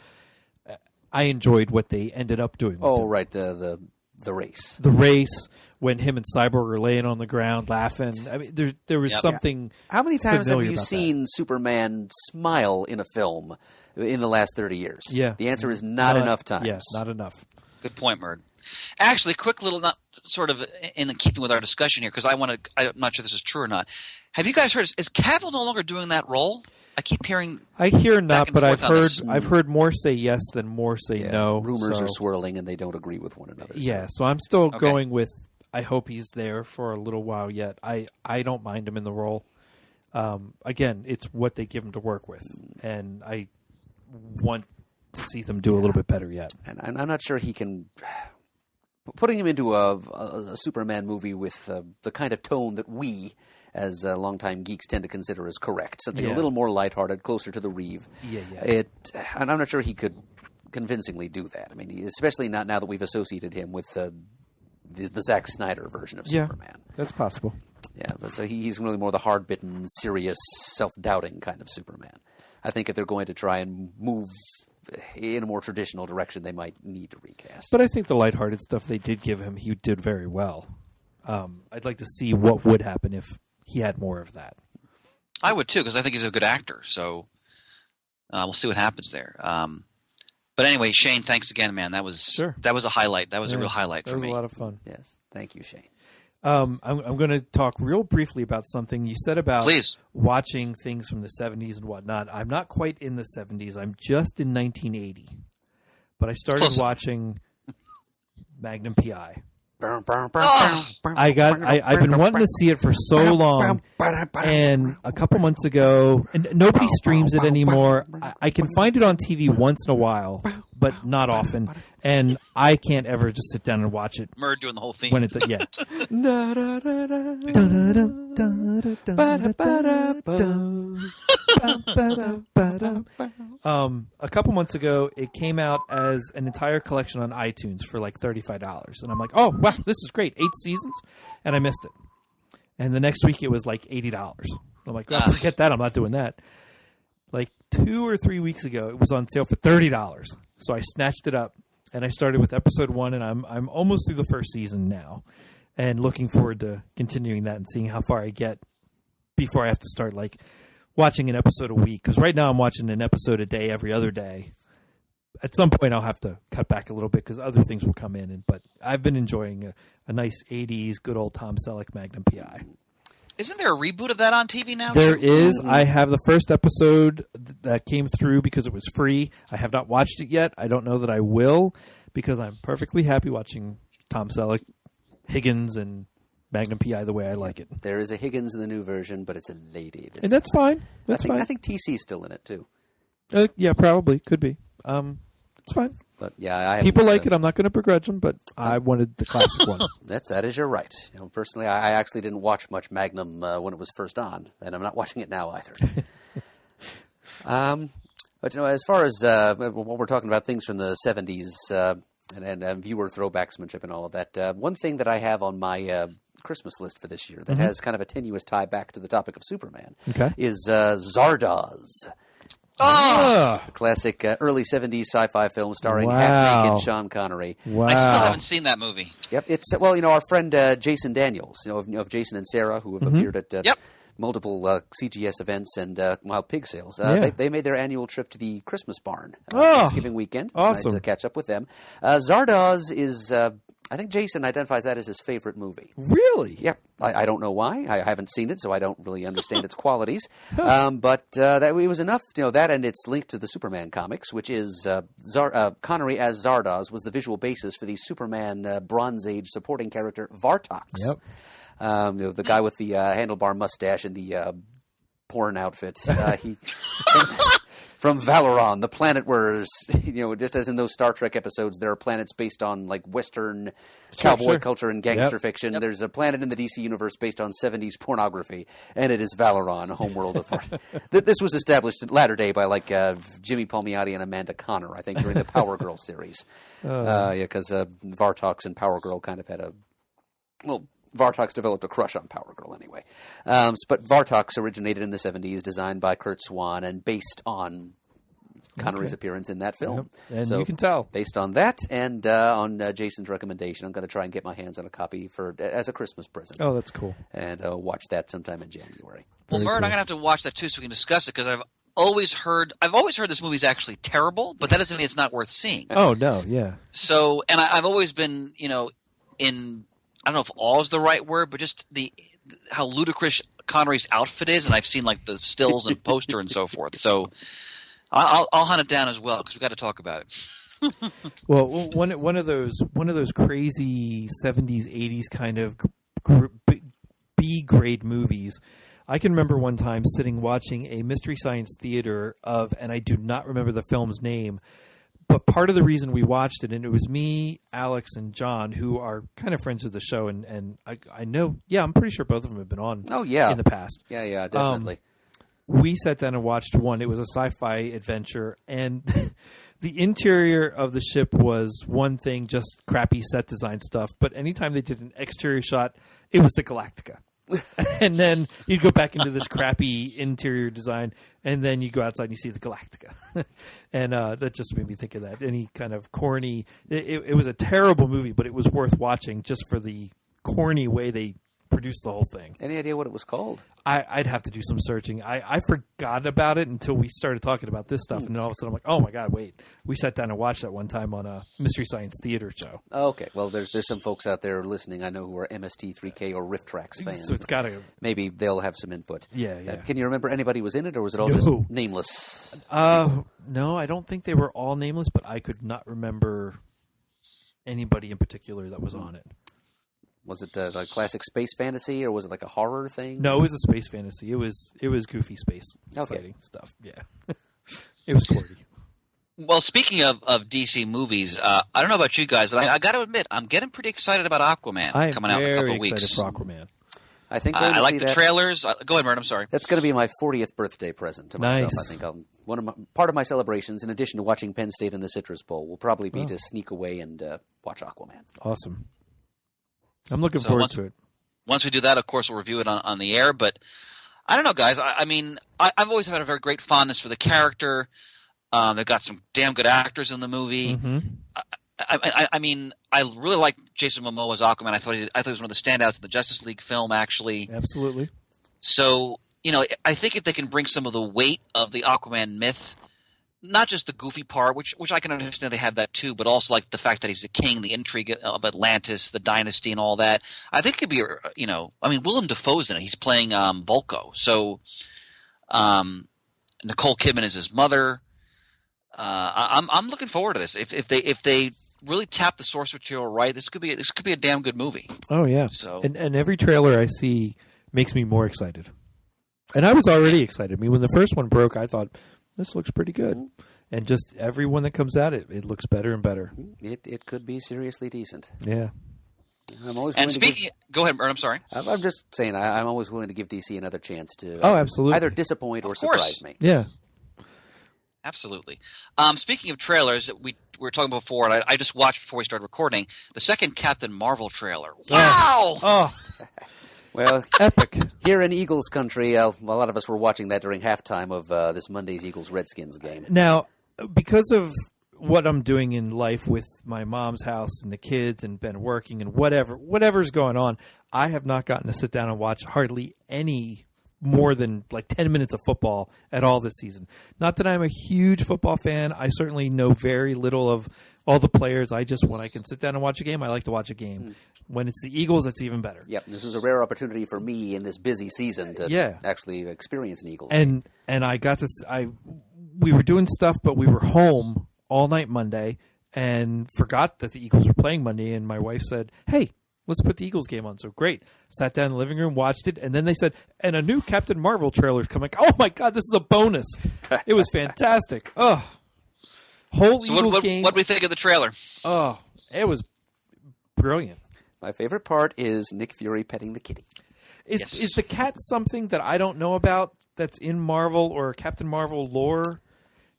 I enjoyed what they ended up doing. With him. Right, the race. The race, when him and Cyborg are laying on the ground laughing. I mean, there was something. How many times have you seen that. Superman smile in a film in the last 30 years? Yeah. The answer is not enough times. Yes, not enough. good point, Murd. Actually, quick little, not sort of in keeping with our discussion here, because I'm not sure this is true or not. Have you guys heard? Is Cavill no longer doing that role? I keep hearing. I hear not, but I've heard more say yes than more say no. Rumors are swirling, and they don't agree with one another. Yeah, so I'm still going with. I hope he's there for a little while yet. I don't mind him in the role. Again, it's what they give him to work with, and I want to see them do a little bit better yet. And I'm not sure he can. Putting him into a Superman movie with the kind of tone that we, as longtime geeks, tend to consider as correct, something a little more lighthearted, closer to the Reeve. And I'm not sure he could convincingly do that. I mean, especially not now that we've associated him with the Zack Snyder version of Superman. That's possible. Yeah, but so he's really more the hard-bitten, serious, self-doubting kind of Superman. I think if they're going to try and move in a more traditional direction, they might need to recast. But I think the lighthearted stuff they did give him, he did very well. I'd like to see what would happen if he had more of that. I would too, because I think he's a good actor. So we'll see what happens there. But anyway, Shane, thanks again, man. That was a highlight. That was a real highlight for me. That was a lot of fun. Yes, thank you, Shane. I'm going to talk real briefly about something you said about Please. watching things from the 70s and whatnot. I'm not quite in the 70s. I'm just in 1980. But I started watching Magnum P.I. I've been wanting to see it for so long, and a couple months ago, and nobody streams it anymore. I can find it on TV once in a while, but not often, and I can't ever just sit down and watch it. Murd doing the whole theme. When it's a couple months ago, it came out as an entire collection on iTunes for like $35, and I'm like, oh wow, this is great, 8 seasons, and I missed it. And the next week, it was like $80. I'm like, oh, forget that, I'm not doing that. Like 2 or 3 weeks ago, it was on sale for $30, so I snatched it up, and I started with episode 1, and I'm almost through the first season now, and looking forward to continuing that and seeing how far I get before I have to start like watching an episode a week, because right now I'm watching an episode a day every other day. At some point I'll have to cut back a little bit because other things will come in. But I've been enjoying a nice 80s, good old Tom Selleck Magnum P.I. Isn't there a reboot of that on TV now? There is. I have the first episode that came through because it was free. I have not watched it yet. I don't know that I will, because I'm perfectly happy watching Tom Selleck, Higgins, and Magnum P.I. the way I like it. There is a Higgins in the new version, but it's a lady. And that's fine. I think TC's still in it, too. Yeah, probably. Could be. It's fine. But yeah, People like it. I'm not going to begrudge them, but I wanted the classic one. That is your right. Personally, I actually didn't watch much Magnum when it was first on, and I'm not watching it now either. But as far as what we're talking about, things from the 70s and viewer throwbacksmanship and all of that, one thing that I have on my Christmas list for this year that has kind of a tenuous tie back to the topic of Superman is Zardoz. The classic early 70s sci-fi film starring half-naked Sean Connery. Wow. I still haven't seen that movie. Yep, it's our friend Jason Daniels, of Jason and Sarah, who have appeared at multiple CGS events and wild pig sales. They made their annual trip to the Christmas barn Thanksgiving weekend. Awesome. Nice to catch up with them. Zardoz is, I think Jason identifies that as his favorite movie. Really? Yep. I don't know why. I haven't seen it, so I don't really understand its qualities. But it was enough, that and it's linked to the Superman comics, which is Connery as Zardoz was the visual basis for the Superman Bronze Age supporting character Vartox. Yep. The guy with the handlebar mustache and the porn outfit. From Valoron, the planet where, just as in those Star Trek episodes, there are planets based on like Western cowboy culture and gangster fiction. Yep. There's a planet in the DC universe based on 70s pornography, and it is Valoron, a homeworld of. This was established in latter day by like Jimmy Palmiotti and Amanda Connor, I think, during the Power Girl series. Because Vartox and Power Girl kind of had Vartox developed a crush on Power Girl anyway. But Vartox originated in the 70s, designed by Kurt Swan, and based on Connery's appearance in that film. Yep. And you can tell. Based on that and on Jason's recommendation, I'm going to try and get my hands on a copy as a Christmas present. Oh, that's cool. And watch that sometime in January. Well, Mert, I'm going to have to watch that too so we can discuss it because I've always heard this movie's actually terrible, but that doesn't mean it's not worth seeing. Oh, no, yeah. So, and I've always been, I don't know if awe is the right word, but just how ludicrous Connery's outfit is, and I've seen like the stills and poster and so forth. So I'll hunt it down as well because we've got to talk about it. Well, one of those crazy 70s 80s kind of B grade movies. I can remember one time sitting watching a Mystery Science Theater and I do not remember the film's name. But part of the reason we watched it, and it was me, Alex, and John, who are kind of friends of the show, and I know, I'm pretty sure both of them have been on in the past. Yeah, definitely. We sat down and watched one. It was a sci-fi adventure, and the interior of the ship was one thing, just crappy set design stuff. But anytime they did an exterior shot, it was the Galactica. And then you'd go back into this crappy interior design, and then you go outside and you see the Galactica. And that just made me think of that. Any kind of corny... It was a terrible movie, but it was worth watching just for the corny way they produced the whole thing. Any idea what it was called? I'd have to do some searching. I forgot about it until we started talking about this stuff, and then all of a sudden I'm like, oh my God, wait. We sat down and watched that one time on a Mystery Science Theater show. Okay, well, there's some folks out there listening I know who are MST3K or Riff Tracks fans. So it's got to... Maybe they'll have some input. Yeah. Can you remember anybody was in it, or was it all just nameless? No, I don't think they were all nameless, but I could not remember anybody in particular that was on it. Was it like classic space fantasy, or was it like a horror thing? No, it was a space fantasy. It was goofy space fighting stuff. Yeah, it was corny. Well, speaking of DC movies, I don't know about you guys, but I got to admit, I'm getting pretty excited about Aquaman coming out in a couple of weeks. I'm very excited for Aquaman. I think I like the trailers. Go ahead, Mert. I'm sorry. That's going to be my 40th birthday present to myself. Nice. I think part of my celebrations, in addition to watching Penn State in the Citrus Bowl, will probably be to sneak away and watch Aquaman. Awesome. I'm looking forward to it. Once we do that, of course, we'll review it on the air. But I don't know, guys. I mean, I've always had a very great fondness for the character. They've got some damn good actors in the movie. Mm-hmm. I mean, I really like Jason Momoa's Aquaman. I thought he was one of the standouts in the Justice League film, actually. Absolutely. So, I think if they can bring some of the weight of the Aquaman myth, not just the goofy part, which I can understand they have that too, but also like the fact that he's a king, the intrigue of Atlantis, the dynasty, and all that. I think it could be, Willem Dafoe's in it. He's playing Volko. So, Nicole Kidman is his mother. I'm looking forward to this. If they really tap the source material right, this could be a damn good movie. Oh yeah. So and every trailer I see makes me more excited. And I was already excited. I mean, when the first one broke, I thought this looks pretty good. And just every one that comes out, it looks better and better. It could be seriously decent. Yeah. I'm always And willing to speaking, go ahead, Bert. I'm sorry. I'm just saying I'm always willing to give DC another chance to absolutely. either disappoint or Of course. surprise me. Yeah. Absolutely. Speaking of trailers, we were talking before, and I just watched before we started recording the second Captain Marvel trailer. Wow! Oh, Well, epic. here in Eagles country, a lot of us were watching that during halftime of this Monday's Eagles-Redskins game. Now, because of what I'm doing in life with my mom's house and the kids and been working and whatever's going on, I have not gotten to sit down and watch hardly any more than like 10 minutes of football at all this season. Not that I'm a huge football fan. I certainly know very little of all the players. When I can sit down and watch a game, I like to watch a game. When it's the Eagles, it's even better. Yep, this was a rare opportunity for me in this busy season to actually experience an Eagles game. And I got this. We were doing stuff, but we were home all night Monday and forgot that the Eagles were playing Monday. And my wife said, "Hey, let's put the Eagles game on." So great. Sat down in the living room, watched it, and then they said, "And a new Captain Marvel trailer's coming." Oh my God, this is a bonus! It was fantastic. Oh, whole Eagles game. What do we think of the trailer? Oh, it was brilliant. My favorite part is Nick Fury petting the kitty. Is the cat something that I don't know about that's in Marvel or Captain Marvel lore?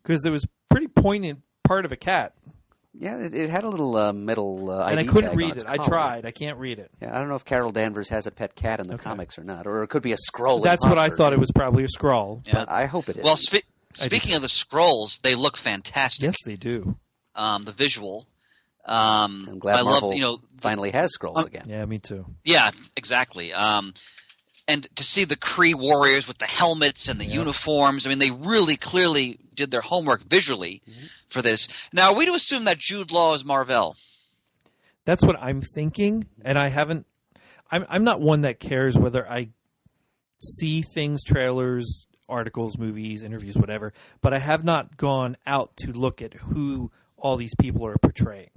Because there was pretty poignant part of a cat. Yeah, it had a little metal ID and I couldn't tag on read its it. I collar. tried. I can't read it. Yeah, I don't know if Carol Danvers has a pet cat in the comics or not, or it could be a Skrull. That's what I imposter. thought. It was probably a Skrull. Yeah. I hope it is. Well, speaking of the scrolls, they look fantastic. Yes, they do. The visual. I'm glad I Marvel love, finally has Skrulls again. Yeah, me too. Yeah, exactly. And to see the Kree warriors with the helmets and the uniforms, I mean, they really clearly did their homework visually for this. Now, are we to assume that Jude Law is Marvel? That's what I'm thinking, and I haven't. I'm not one that cares whether I see things, trailers, articles, movies, interviews, whatever. But I have not gone out to look at who all these people are portraying.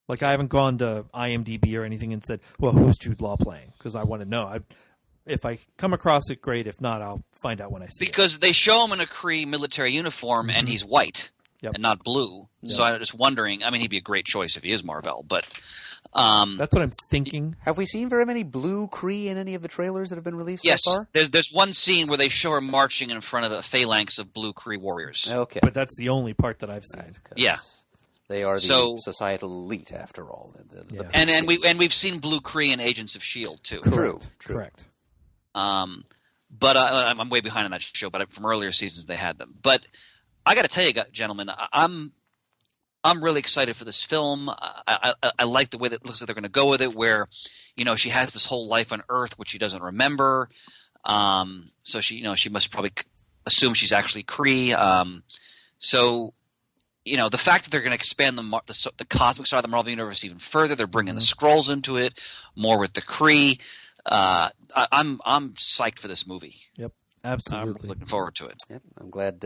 Like, I haven't gone to IMDb or anything and said, "Well, who's Jude Law playing?" Because I want to know. If I come across it, great. If not, I'll find out when I see it. Because they show him in a Kree military uniform, and he's white and not blue. Yep. So I'm just wondering. I mean, he'd be a great choice if he is Marvel, but that's what I'm thinking. Have we seen very many blue Kree in any of the trailers that have been released yes, so far? there's one scene where they show her marching in front of a phalanx of blue Kree warriors. Okay. But that's the only part that I've seen. Right, 'cause Yeah. They are the societal elite, after all. And we've seen blue Kree in Agents of S.H.I.E.L.D. too. True. Correct. But I'm way behind on that show. But from earlier seasons, they had them. But I got to tell you, gentlemen, I'm really excited for this film. I like the way that it looks like they're going to go with it. Where, she has this whole life on Earth which she doesn't remember. So she must probably assume she's actually Kree. So. The fact that they're going to expand the cosmic side of the Marvel Universe even further, they're bringing the Skrulls into it, more with the Kree. I'm psyched for this movie. Yep, absolutely. I'm looking forward to it. Yep. I'm glad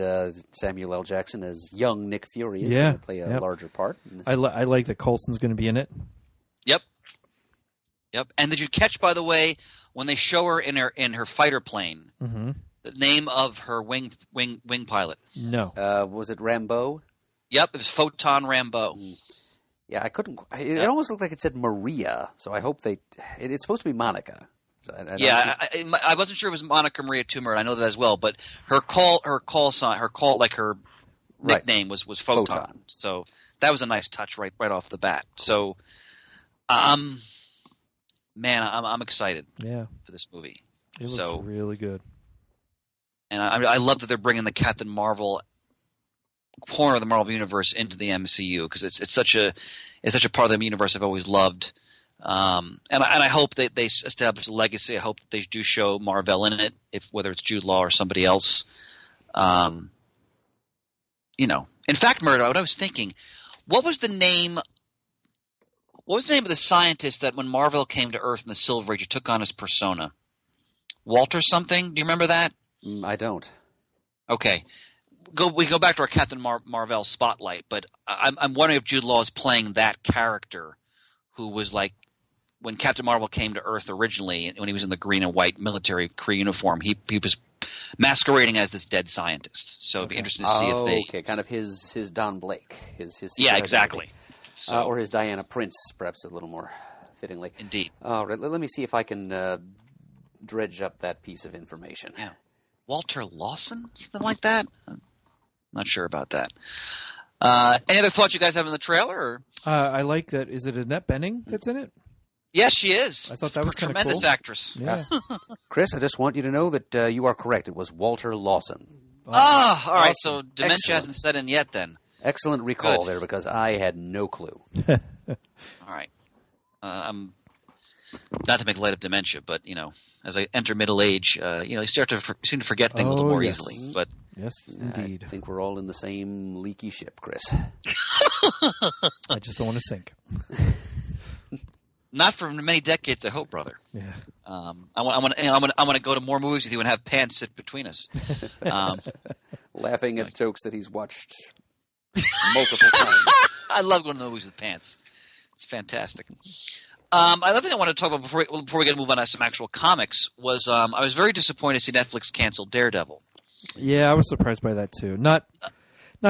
Samuel L. Jackson as young Nick Fury is Yeah. going to play a larger part. In this. I like that Coulson's going to be in it. Yep. And did you catch, by the way, when they show her in her fighter plane, the name of her wing pilot? No. Was it Rambeau? Yep, it was Photon Rambeau. Yeah, I couldn't. It almost looked like it said Maria, so I hope it's supposed to be Monica. So I wasn't sure it was Monica Maria Toomer. I know that as well, but her nickname was Photon. So that was a nice touch right off the bat. So, I'm excited. Yeah. For this movie. It looks really good. And I love that they're bringing the Captain Marvel corner of the Marvel Universe into the MCU because it's such a part of the universe I've always loved. And I hope that they establish a legacy. I hope that they do show Marvel in it, whether it's Jude Law or somebody else. In fact, Murdo, what I was thinking, what was the name of the scientist that when Marvel came to Earth in the Silver Age, he took on his persona? Walter something? Do you remember that? I don't. Okay. We go back to our Captain Marvel spotlight, but I'm wondering if Jude Law is playing that character who was like when Captain Marvel came to Earth originally, when he was in the green and white military Kree uniform, he was masquerading as this dead scientist. So it'd be interesting to see if they... Okay, kind of his Don Blake. His yeah, exactly. So, or his Diana Prince, perhaps a little more fittingly. Indeed. All right, let me see if I can dredge up that piece of information. Yeah. Walter Lawson? Something like that? I'm not sure about that. Any other thoughts you guys have in the trailer? Or? I like that. Is it Annette Bening that's in it? Yes, she is. I thought that was kind of cool. Tremendous actress. Yeah. Chris, I just want you to know that you are correct. It was Walter Lawson. Ah, all right. Awesome. So dementia Excellent. hasn't set in yet then. Excellent recall Good. there, because I had no clue. All right. I'm not to make light of dementia, but as I enter middle age, you start to seem to forget things a little more yes. easily. But Yes, indeed. I think we're all in the same leaky ship, Chris. I just don't want to sink. not for many decades, I hope, brother. Yeah. I want to go to more movies with you and have pants sit between us. Laughing at jokes that he's watched multiple times. I love going to the movies with pants. It's fantastic. Another thing I want to talk about before we get to move on to some actual comics was I was very disappointed to see Netflix cancel Daredevil. Yeah, I was surprised by that too. Not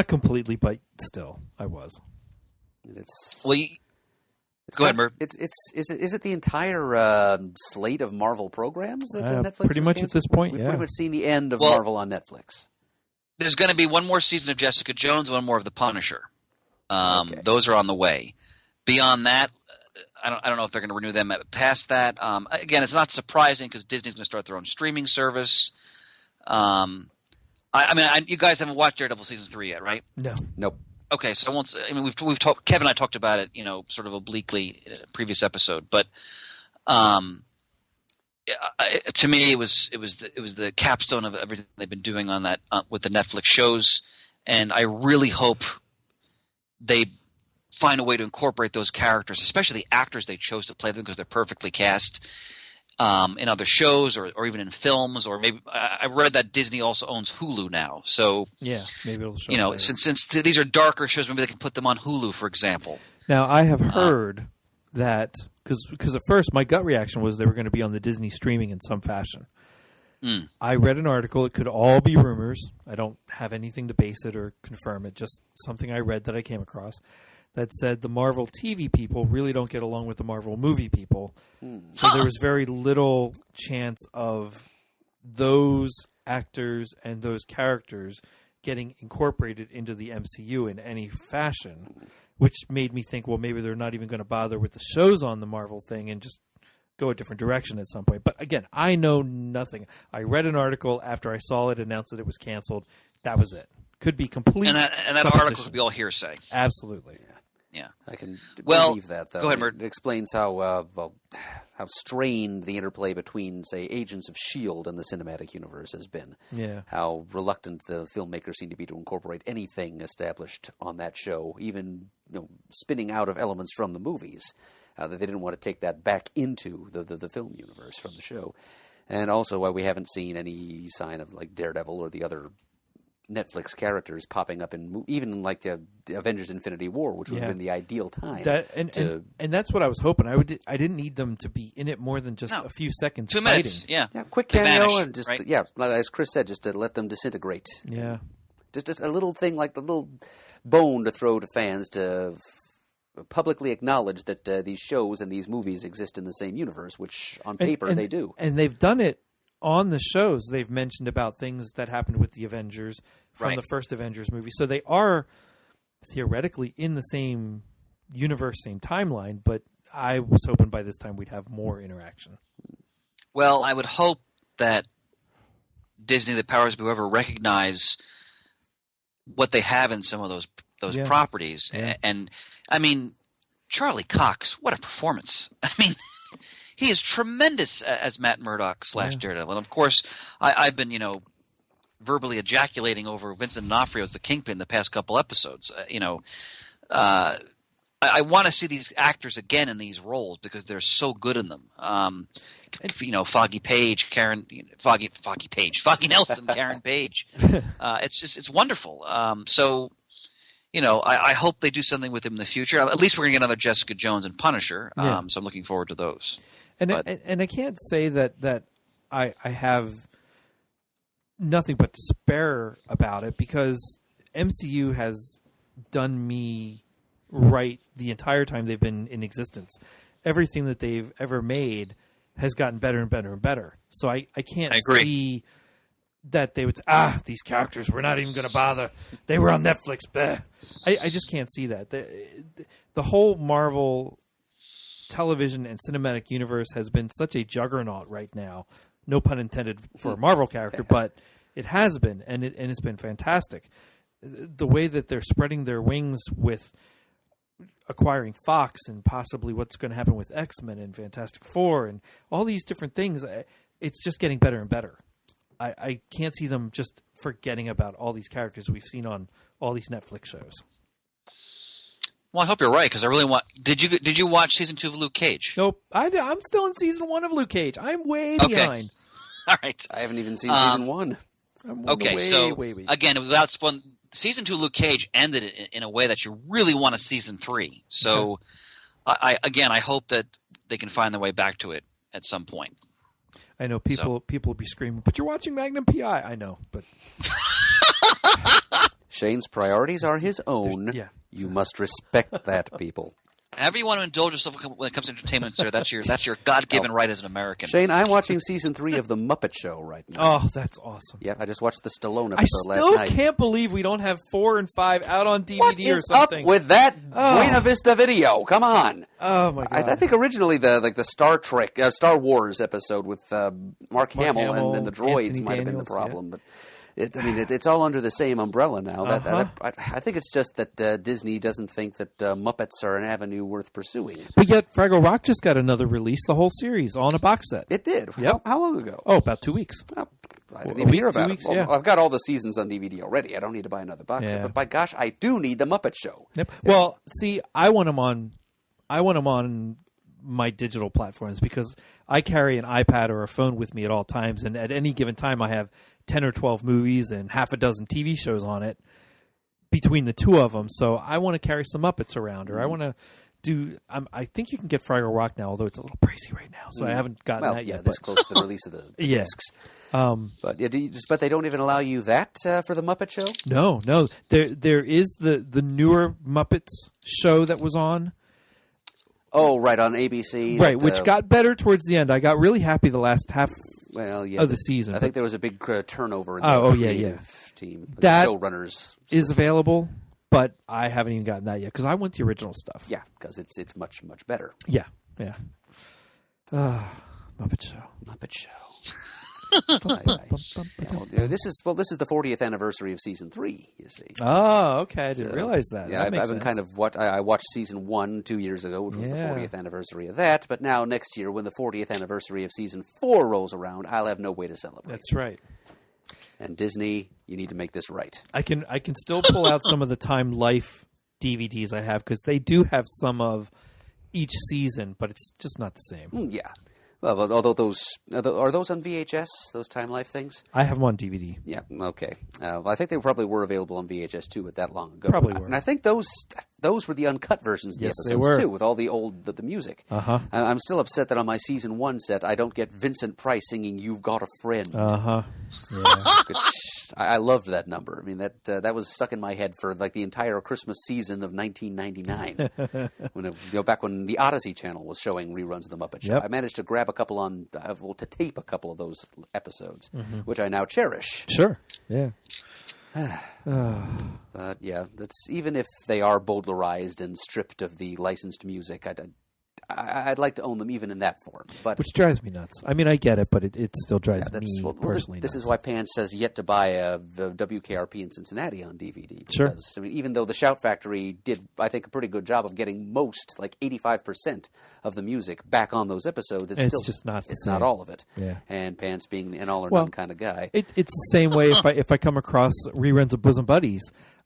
completely, but still, I was. Go ahead, Murph. Is it the entire slate of Marvel programs that Netflix pretty has much canceled? at this point? We've yeah, pretty much seen the end of Marvel on Netflix. There's going to be one more season of Jessica Jones, one more of The Punisher. Okay. Those are on the way. Beyond that, I don't know if they're going to renew them past that. Again, it's not surprising because Disney's going to start their own streaming service. You guys haven't watched Daredevil season 3 yet, right? No. Nope. Okay, so I won't. We've talked. Kevin and I talked about it, sort of obliquely in a previous episode, but to me, it was the capstone of everything they've been doing on that with the Netflix shows, and I really hope they find a way to incorporate those characters, especially the actors they chose to play them, because they're perfectly cast in other shows or even in films. Or maybe I read that Disney also owns Hulu now, so Yeah, maybe it'll show. since these are darker shows, maybe they can put them on Hulu, for example. Now, I have heard that because at first my gut reaction was they were going to be on the Disney streaming in some fashion. I read an article. It could all be rumors. I don't have anything to base it or confirm it. Just something I read that I came across that said the Marvel TV people really don't get along with the Marvel movie people. So there was very little chance of those actors and those characters getting incorporated into the MCU in any fashion, which made me think, well, maybe they're not even going to bother with the shows on the Marvel thing and just go a different direction at some point. But again, I know nothing. I read an article after I saw it announced that it was canceled. That was it. Could be complete. And that article could be all hearsay. Absolutely. Yeah. I can Well, believe that, though. go ahead, Mert. It explains how strained the interplay between, say, Agents of S.H.I.E.L.D. and the cinematic universe has been. Yeah. How reluctant the filmmakers seem to be to incorporate anything established on that show, even spinning out of elements from the movies. That they didn't want to take that back into the film universe from the show. And also why we haven't seen any sign of like Daredevil or the other Netflix characters popping up in even like the Avengers Infinity War, which would have been the ideal time. And that's what I was hoping. I didn't need them to be in it more than just a few seconds. 2 minutes, fighting. yeah. Quick To cameo vanish, and just right? as Chris said, just to let them disintegrate. Yeah. Just a little thing, like the little bone to throw to fans to publicly acknowledge that these shows and these movies exist in the same universe, which on paper they do. And they've done it on the shows. They've mentioned about things that happened with the Avengers from the first Avengers movie. So they are theoretically in the same universe, same timeline, but I was hoping by this time we'd have more interaction. Well, I would hope that Disney, the powers be ever, recognize what they have in some of those properties. Yeah. And I mean, Charlie Cox, what a performance. I mean, he is tremendous as Matt Murdock / Daredevil. And of course, I've been, verbally ejaculating over Vincent D'Onofrio as the Kingpin the past couple episodes. I want to see these actors again in these roles because they're so good in them. Foggy Page, Foggy Nelson, Karen Page. It's wonderful. So, I hope they do something with him in the future. At least we're going to get another Jessica Jones and Punisher. Yeah. So I'm looking forward to those. And I can't say that I have nothing but despair about it, because MCU has done me right the entire time they've been in existence. Everything that they've ever made has gotten better and better and better. So I can't see that they would these characters, we're not even going to bother. They were on Netflix. Bleh. I just can't see that. The whole Marvel television and cinematic universe has been such a juggernaut right now. No pun intended for a Marvel character, but it has been, and it's been fantastic. The way that they're spreading their wings with acquiring Fox and possibly what's going to happen with X-Men and Fantastic Four and all these different things, it's just getting better and better. I can't see them just forgetting about all these characters we've seen on all these Netflix shows. Well, I hope you're right, because I really want. Did you watch season 2 of Luke Cage? Nope, I'm still in season 1 of Luke Cage. I'm way behind. All right, I haven't even seen season 1. Way. Again, without spoiling, season 2 of Luke Cage ended in a way that you really want a season 3. So, I hope that they can find their way back to it at some point. I know people will be screaming, but you're watching Magnum P.I. I know, but Shane's priorities are his own. Yeah. You must respect that, people. However you want to indulge yourself when it comes to entertainment, sir, that's your God-given right as an American. Shane, I'm watching season 3 of The Muppet Show right now. Oh, that's awesome. Yeah, I just watched the Stallone episode last night. I still can't believe we don't have 4 and 5 out on DVD what or is something. up with that Buena Vista video? Come on. Oh, my God. I think originally the Star Wars episode with Mark Hamill and the droids Anthony might have been the Daniels, problem, but it's all under the same umbrella now. I think it's just that Disney doesn't think that Muppets are an avenue worth pursuing. But yet, Fraggle Rock just got another release, the whole series, all in a box set. It did. Yep. How long ago? Oh, about 2 weeks. Oh, I didn't even hear about it. Weeks, yeah. I've got all the seasons on DVD already. I don't need to buy another box set. But by gosh, I do need the Muppet Show. Yep. Yeah. Well, see, I want them on my digital platforms because I carry an iPad or a phone with me at all times, and at any given time I have 10 or 12 movies and half a dozen TV shows on it between the two of them. So I want to carry some Muppets around, or I want to do. I think you can get Fraggle Rock now, although it's a little pricey right now. So I haven't gotten that yet. This close to the release of the discs. But but they don't even allow you that for the Muppet Show. No. There is the newer Muppets show that was on. Oh, right, on ABC. Right, which got better towards the end. I got really happy the last half of the season. I think there was a big turnover in the team. That showrunners is available, but I haven't even gotten that yet because I want the original stuff. Yeah, because it's much, much better. Yeah. Muppet Show. This is the 40th anniversary of season 3. You see. Oh, okay. I didn't realize that. Yeah, that I've been kind of I watched season 1 2 years ago, which was the 40th anniversary of that. But now next year, when the 40th anniversary of season 4 rolls around, I'll have no way to celebrate. That's right. And Disney, you need to make this right. I can still pull out some of the Time Life DVDs I have because they do have some of each season, but it's just not the same. Yeah. Well, although are those on VHS, those Time Life things? I have them on DVD. Yeah, okay. Well, I think they probably were available on VHS too, that long ago. Probably were. And I think those were the uncut versions of the episodes they were. too, with all the old the music. Uh-huh. I'm still upset that on my season 1 set I don't get Vincent Price singing "You've Got a Friend." Uh-huh. Yeah. Which, I loved that number. I mean, that was stuck in my head for like the entire Christmas season of 1999, back when the Odyssey Channel was showing reruns of the Muppet Show. Yep. I managed to grab a couple to tape a couple of those episodes, which I now cherish. Sure. Yeah. But yeah, even if they are Bowdlerized and stripped of the licensed music, I'd like to own them even in that form. Which drives me nuts. I mean, I get it, but it still drives me personally nuts. This is nuts. why Pants says yet to buy a WKRP in Cincinnati on DVD. Because, sure. I mean, even though the Shout Factory did, I think, a pretty good job of getting most, like 85% of the music back on those episodes, it's still just not. It's not all of it. Yeah. And Pants being an all or none kind of guy. It's the same way if I come across reruns of Bosom Buddies.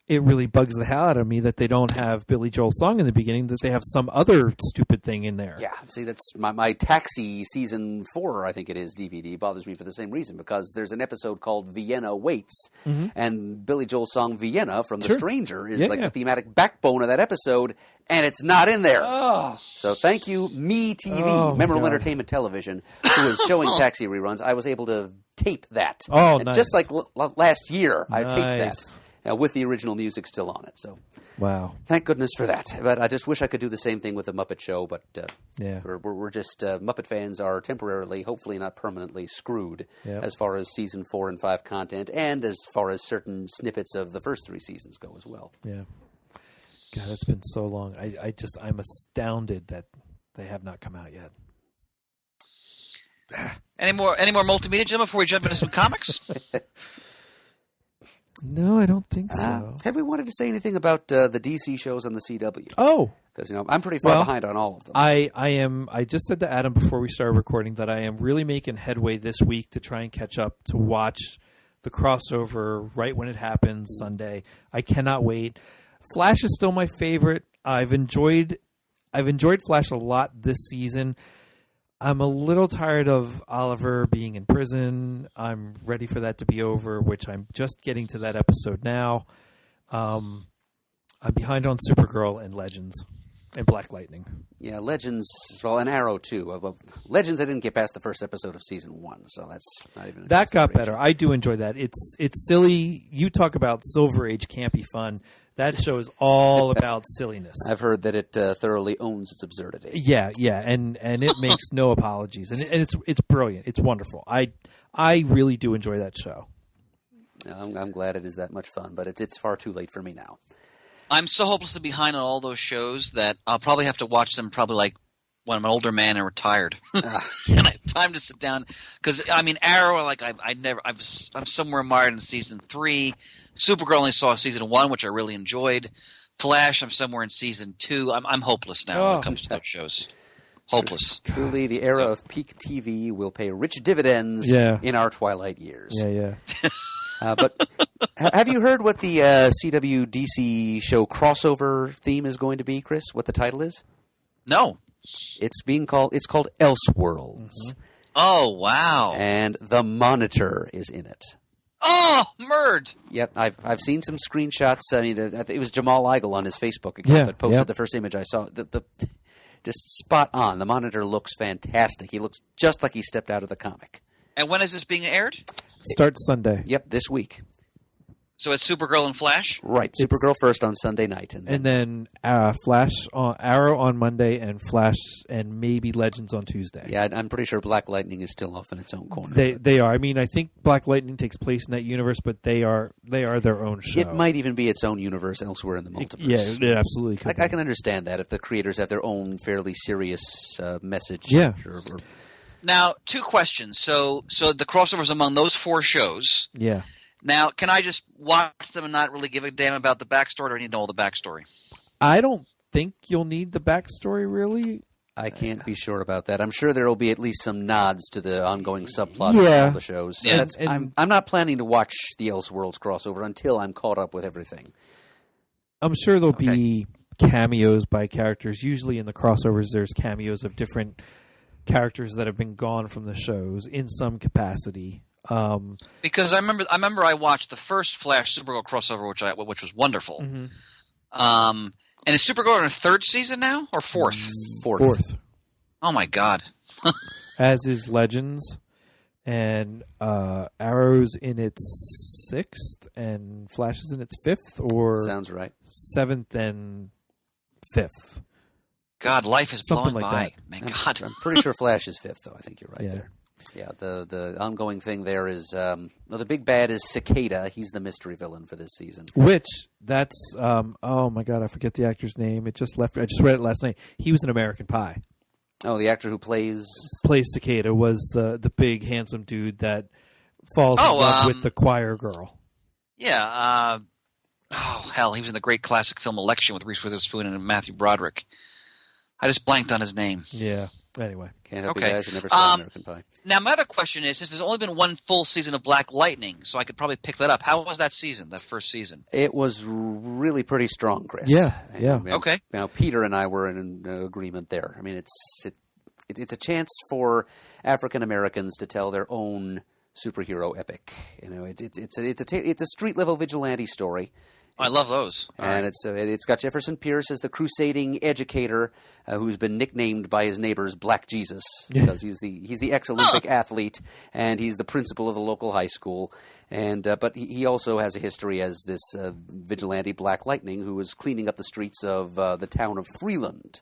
it really bugs the hell out of me that they don't have Billy Joel's song in the beginning, that they have some other stupid thing in there. Yeah, see, that's my Taxi season 4, I think it is, DVD bothers me for the same reason, because there's an episode called Vienna Waits, and Billy Joel's song Vienna from The Stranger is the thematic backbone of that episode, and it's not in there. Oh. So thank you, MeTV, Memorable Entertainment Television, who is showing Taxi reruns. I was able to tape that. Oh, and nice. just like last year, I taped Nice. that. With the original music still on it. So, Wow. thank goodness for that. But I just wish I could do the same thing with the Muppet Show. But Yeah. we're just Muppet fans are temporarily, hopefully not permanently, screwed Yep. as far as season 4 and 5 content, and as far as certain snippets of the first 3 seasons go as well. Yeah. God, it's been so long. I'm astounded that they have not come out yet. Any more multimedia, gentlemen, before we jump into some comics? No, I don't think so. Have we wanted to say anything about the DC shows on the CW? Oh, Because I'm pretty far behind on all of them. I just said to Adam before we started recording that I am really making headway this week to try and catch up to watch the crossover right when it happens Sunday. I cannot wait. Flash is still my favorite. I've enjoyed Flash a lot this season. I'm a little tired of Oliver being in prison. I'm ready for that to be over, which I'm just getting to that episode now. I'm behind on Supergirl and Legends and Black Lightning. Yeah, Legends, and Arrow too. Legends, I didn't get past the first episode of season 1, so that's not even. That got better. I do enjoy that. It's silly. You talk about Silver Age campy fun. That show is all about silliness. I've heard that it thoroughly owns its absurdity. Yeah, and it makes no apologies, and it's brilliant. It's wonderful. I really do enjoy that show. I'm glad it is that much fun, but it's far too late for me now. I'm so hopelessly behind on all those shows that I'll probably have to watch them probably like when I'm an older man and retired, and I have time to sit down. Because I mean, Arrow, like I'm somewhere mired in season 3. Supergirl only saw season 1, which I really enjoyed. Flash, I'm somewhere in season 2. I'm hopeless now when it comes to those shows. Hopeless. Truly, the era of peak TV will pay rich dividends in our twilight years. Yeah. But have you heard what the CW DC show crossover theme is going to be, Chris? What the title is? No. It's called Elseworlds. Mm-hmm. Oh, wow. And the Monitor is in it. Oh, Murd! Yep, I've seen some screenshots. I mean, it was Jamal Eigel on his Facebook account that posted the first image I saw. The just spot on. The Monitor looks fantastic. He looks just like he stepped out of the comic. And when is this being aired? Starts Sunday. Yep, this week. So it's Supergirl and Flash? Right, Supergirl first on Sunday night. And then Arrow on Monday, and Flash and maybe Legends on Tuesday. Yeah, I'm pretty sure Black Lightning is still off in its own corner. They are. I mean, I think Black Lightning takes place in that universe, but they are their own show. It might even be its own universe elsewhere in the multiverse. Yeah, it absolutely could be. I can understand that if the creators have their own fairly serious message. Yeah. Now, 2 questions. So the crossovers among those 4 shows. Yeah. Now, can I just watch them and not really give a damn about the backstory, or do I need to know all the backstory? I don't think you'll need the backstory, really. I can't be sure about that. I'm sure there will be at least some nods to the ongoing subplots of all the shows. Yeah. I'm not planning to watch the Elseworlds crossover until I'm caught up with everything. I'm sure there'll be cameos by characters. Usually in the crossovers, there's cameos of different characters that have been gone from the shows in some capacity. Because I remember I watched the first Flash Supergirl crossover, which was wonderful. Mm-hmm. And is Supergirl in her 3rd season now or 4th? Fourth. Oh my God! As is Legends, and Arrow's in its 6th, and Flash is in its 5th, or Sounds right. 7th and 5th. God, life is Something blowing like by. Man, God. I'm pretty sure Flash is 5th, though. I think you're right Yeah. there. Yeah, the ongoing thing there is the big bad is Cicada. He's the mystery villain for this season. Which that's oh my God, I forget the actor's name. It just left. I just read it last night. He was in American Pie. Oh, the actor who plays Cicada was the big handsome dude that falls in love with the choir girl. Yeah. Oh hell, he was in the great classic film Election with Reese Witherspoon and Matthew Broderick. I just blanked on his name. Yeah. Anyway. Can't help you Okay. guys. I never saw American Pie. Now, my other question is, since there's only been one full season of Black Lightning, so I could probably pick that up. How was that season, that first season? It was really pretty strong, Chris. Yeah, yeah. Okay. Now, Peter and I were in agreement there. I mean, it's a chance for African Americans to tell their own superhero epic. You know, it's a street level vigilante story. I love those. All And right. it's got Jefferson Pierce as the crusading educator who's been nicknamed by his neighbors Black Jesus because he's the ex-Olympic athlete and he's the principal of the local high school. And but he also has a history as this vigilante Black Lightning who was cleaning up the streets of the town of Freeland.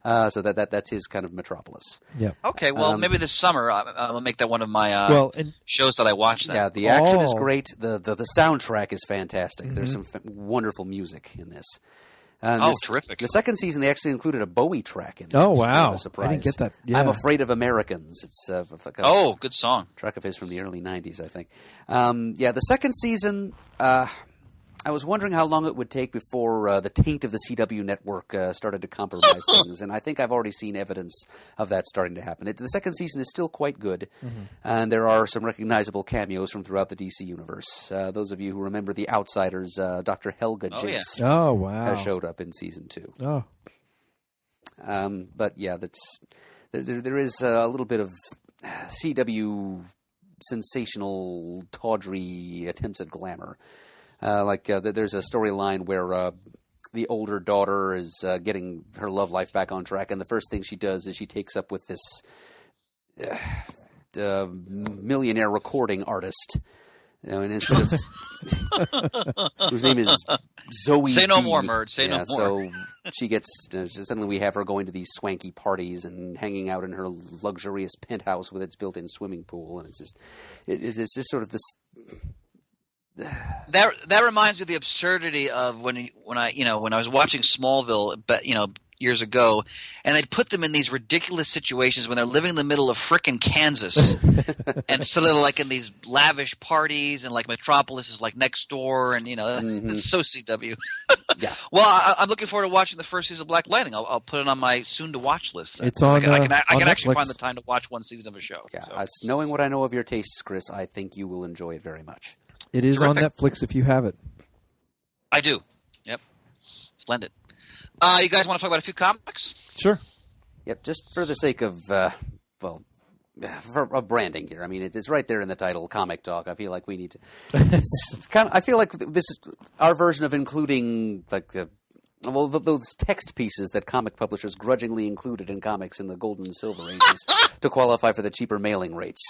So that's his kind of Metropolis. Yeah. Okay, well, maybe this summer I'll make that one of my and shows that I watch then. Yeah, the action is great. The soundtrack is fantastic. There's some wonderful music in this. Terrific. The second season, they actually included a Bowie track in there. Oh, which was kind of wow. a surprise. I didn't get that. Yeah. I'm Afraid of Americans. It's Good song. track of his from the early 90s, I think. The second season, I was wondering how long it would take before the taint of the CW network started to compromise things, and I think I've already seen evidence of that starting to happen. The second season is still quite good, and there are some recognizable cameos from throughout the DC universe. Those of you who remember The Outsiders, Dr. Helga Jace Oh, wow. has showed up in season 2. Oh. But yeah, there is a little bit of CW sensational, tawdry attempts at glamour. There's a storyline where the older daughter is getting her love life back on track, and the first thing she does is she takes up with this millionaire recording artist. You know, and instead of whose name is Zoe. Say no B. more, Murd. Say no more. So she gets suddenly we have her going to these swanky parties and hanging out in her luxurious penthouse with its built-in swimming pool, and it's just sort of this. That reminds me of the absurdity of when I was watching Smallville, years ago, and they'd put them in these ridiculous situations when they're living in the middle of frickin' Kansas, and so they're like in these lavish parties, and like Metropolis is like next door, and it's so CW. Yeah. Well, I'm looking forward to watching the first season of Black Lightning. I'll put it on my soon-to-watch list. It's on. I can on actually Netflix. find the time to watch one season of a show. Yeah, so. knowing what I know of your tastes, Chris, I think you will enjoy it very much. It is on Terrific. Netflix if you have it. I do. Yep. Splendid. You guys want to talk about a few comics? Sure. Yep, just for the sake of of branding here. I mean, it's right there in the title, Comic Talk. I feel like we need to. It's kind of. I feel like this is our version of including those text pieces that comic publishers grudgingly included in comics in the Golden and Silver Ages to qualify for the cheaper mailing rates.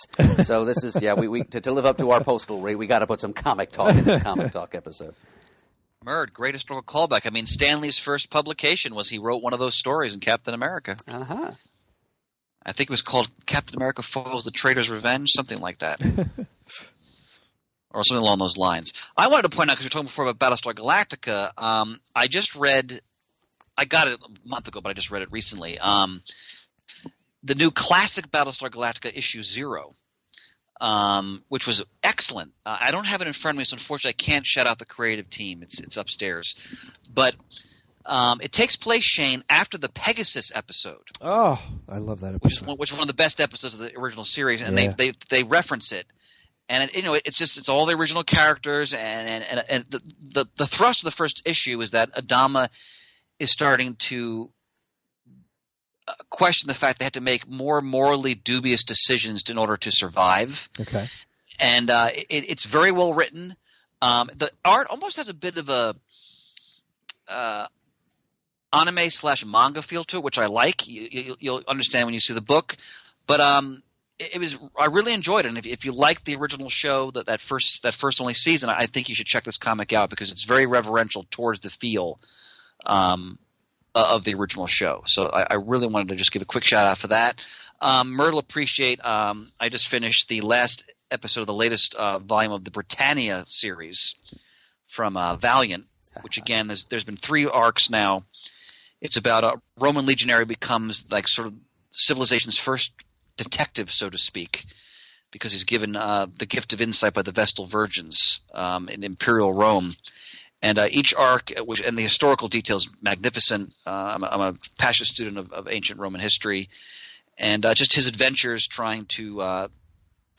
So this is we to live up to our postal rate, we got to put some Comic Talk in this Comic Talk episode. Murd, great historical callback. I mean, Stanley's first publication was he wrote one of those stories in Captain America. Uh-huh. I think it was called Captain America Foils the Traitor's Revenge, something like that. Or something along those lines. I wanted to point out, because we were talking before about Battlestar Galactica, I just read – I got it a month ago, but I just read it recently. The new classic Battlestar Galactica issue 0, which was excellent. I don't have it in front of me, so unfortunately I can't shout out the creative team. It's upstairs. But it takes place, Shane, after the Pegasus episode. Oh, I love that episode. Which is one of the best episodes of the original series, and Yeah. they reference it. And it's all the original characters, and the thrust of the first issue is that Adama is starting to question the fact they had to make more morally dubious decisions in order to survive. Okay. And it's very well written. The art almost has a bit of a anime/manga feel to it, which I like. You'll understand when you see the book, but I really enjoyed it. And if you like the original show, that first only season, I think you should check this comic out because it's very reverential towards the feel of the original show. So I really wanted to just give a quick shout out for that. Myrtle appreciate. I just finished the last episode of the latest volume of the Britannia series from Valiant, which again there's been 3 arcs now. It's about a Roman legionary becomes like sort of civilization's first detective, so to speak, because he's given the gift of insight by the Vestal Virgins in Imperial Rome. And each arc, and the historical details, magnificent. I'm a passionate student of ancient Roman history, and just his adventures trying to,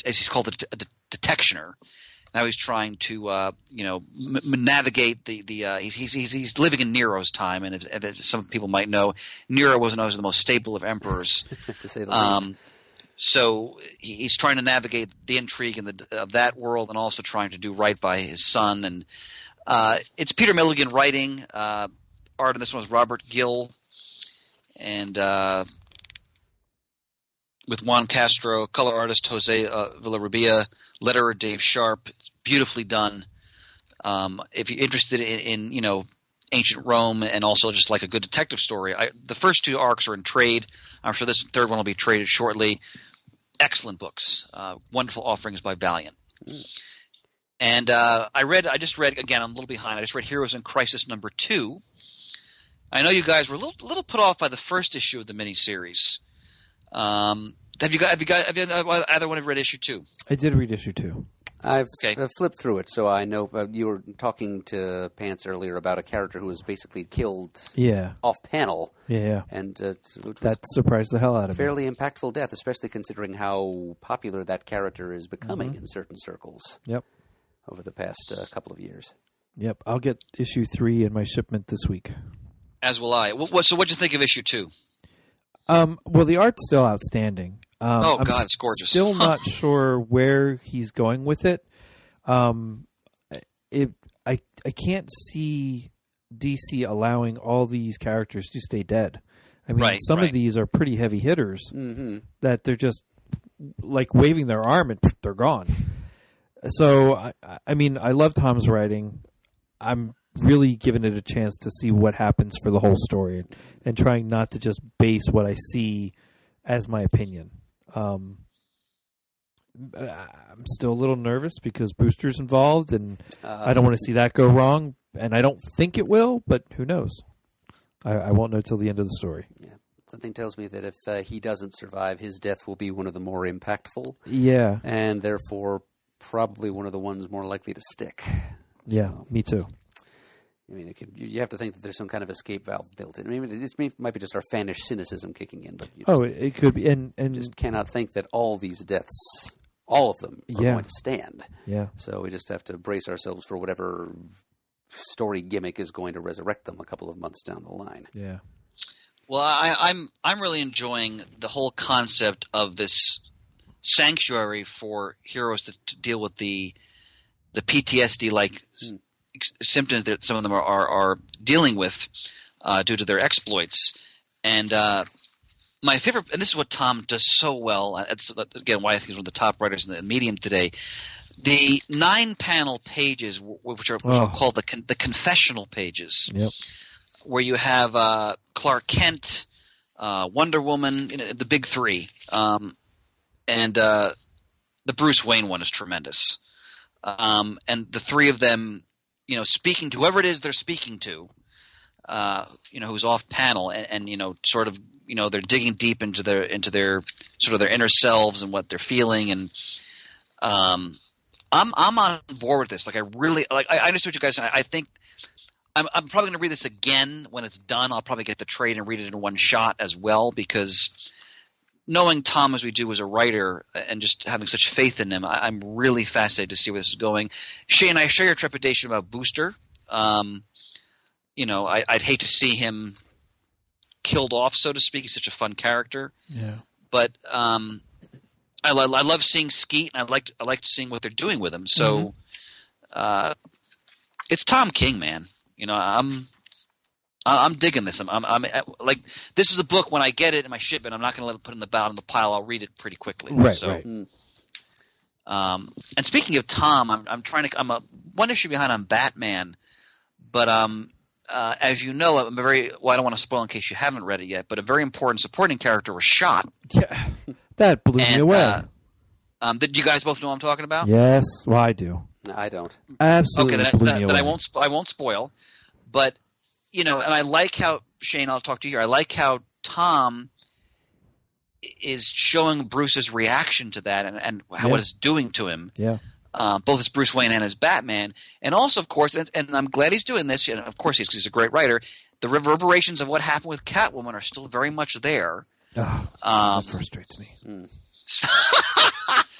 as he's called, a detectioner. Now he's trying to, navigate the. He's living in Nero's time, and as some people might know, Nero wasn't always the most stable of emperors, to say the least. So he's trying to navigate the intrigue of that world, and also trying to do right by his son. And it's Peter Milligan writing. Art on this one was Robert Gill, and with Juan Castro, color artist Jose Villarrubia, letterer Dave Sharp. It's beautifully done. If you're interested in ancient Rome and also just like a good detective story, the first 2 arcs are in trade. I'm sure this third one will be traded shortly. Excellent books. Wonderful offerings by Valiant. And I just read, again, I'm a little behind. I just read Heroes in Crisis #2. I know you guys were a little put off by the first issue of the miniseries. Have you either one have read issue 2? I did read issue 2. I've flipped through it, so I know you were talking to Pants earlier about a character who was basically killed off panel. Yeah. And that surprised the hell out of me. Fairly impactful death, especially considering how popular that character is becoming in certain circles. Yep. Over the past couple of years. Yep. I'll get issue 3 in my shipment this week. As will I. So what'd you think of issue 2? Well, the art's still outstanding. God, it's gorgeous. Still not sure where he's going with it. I can't see DC allowing all these characters to stay dead. I mean, some of these are pretty heavy hitters that they're just like waving their arm and they're gone. So, I mean, I love Tom's writing. I'm really giving it a chance to see what happens for the whole story and trying not to just base what I see as my opinion. I'm still a little nervous because Booster's involved, and I don't want to see that go wrong, and I don't think it will, but who knows? I won't know till the end of the story. Yeah. Something tells me that if he doesn't survive, his death will be one of the more impactful. Yeah. And therefore probably one of the ones more likely to stick. Yeah, so, me too. I mean, you have to think that there's some kind of escape valve built in. I mean, this might be just our fanish cynicism kicking in, but it could be. And just cannot think that all these deaths, all of them, are going to stand. Yeah. So we just have to brace ourselves for whatever story gimmick is going to resurrect them a couple of months down the line. Yeah. Well, I'm really enjoying the whole concept of this sanctuary for heroes to deal with the PTSD-like symptoms that some of them are dealing with due to their exploits. And my favorite, and this is what Tom does so well, it's again why I think he's one of the top writers in the medium today, the 9-panel pages, which are called the confessional pages, where you have Clark Kent, Wonder Woman, the big 3, and the Bruce Wayne one is tremendous. And the 3 of them, speaking to whoever it is they're speaking to, who's off panel, and sort of, they're digging deep into their sort of their inner selves and what they're feeling, and I'm on board with this. Like, I really like. I understand what you guys say. I think I'm probably going to read this again when it's done. I'll probably get the trade and read it in one shot as well, because knowing Tom as we do as a writer and just having such faith in him, I'm really fascinated to see where this is going. Shane, I share your trepidation about Booster. I'd hate to see him killed off, so to speak. He's such a fun character. Yeah. But I love seeing Skeet, and I liked seeing what they're doing with him. So it's Tom King, man. I'm digging this. I'm like, this is a book, when I get it in my shipment, I'm not going to let it put in the bottom of the pile. I'll read it pretty quickly. Right. And speaking of Tom, I'm one issue behind on Batman, but as you know, I don't want to spoil in case you haven't read it yet, but a very important supporting character was shot. Yeah, that blew me away. Did you guys both know what I'm talking about? Yes, well, I do. I don't. Absolutely. Okay, blew me away. I won't spoil, but and I like how, Shane, I'll talk to you here. I like how Tom is showing Bruce's reaction to that and what it's doing to him. Yeah. Both as Bruce Wayne and as Batman. And also, of course, and I'm glad he's doing this, and of course he's a great writer, the reverberations of what happened with Catwoman are still very much there. That frustrates me.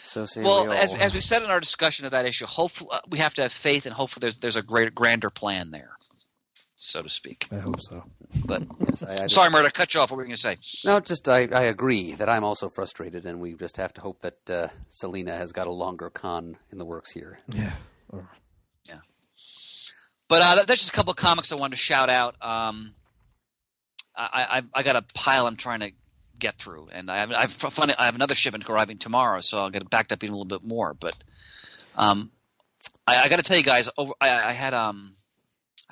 So say Well, we all. as we said in our discussion of that issue, hopefully we have to have faith, and hopefully there's a grander plan there, so to speak. I hope so. But Yes, sorry, Mert, I cut you off. What were you going to say? No, just I agree that I'm also frustrated, and we just have to hope that Selena has got a longer con in the works here. Yeah. Yeah. But that's just a couple of comics I wanted to shout out. I got a pile I'm trying to get through, and I have another shipment arriving tomorrow, so I'll get it backed up even a little bit more. But I got to tell you guys, I had I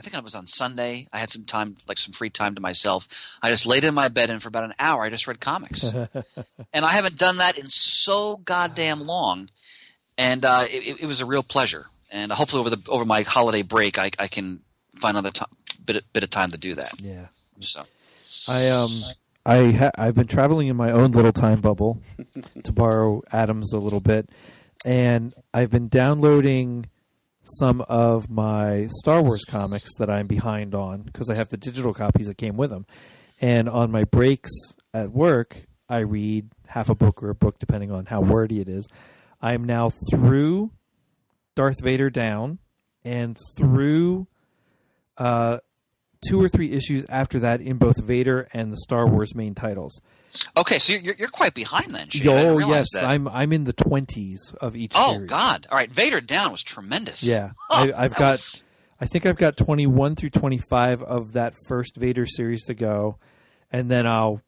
think it was on Sunday. I had some time, like some free time to myself. I just laid in my bed, and for about an hour, I just read comics, and I haven't done that in so goddamn long, and it was a real pleasure. And hopefully over my holiday break, I can find another bit of time to do that. Yeah. So I've been traveling in my own little time bubble, to borrow Adam's a little bit, and I've been downloading some of my Star Wars comics that I'm behind on because I have the digital copies that came with them. And on my breaks at work, I read half a book or a book, depending on how wordy it is. I'm now through Darth Vader down and through 2 or 3 issues after that in both Vader and the Star Wars main titles. okay, so you're quite behind then. Shane. Oh yes, that. I'm in the 20s of each series. Oh God! All right, Vader Down was tremendous. Yeah, Oh, I think I've got 21 through 25 of that first Vader series to go, and then I'll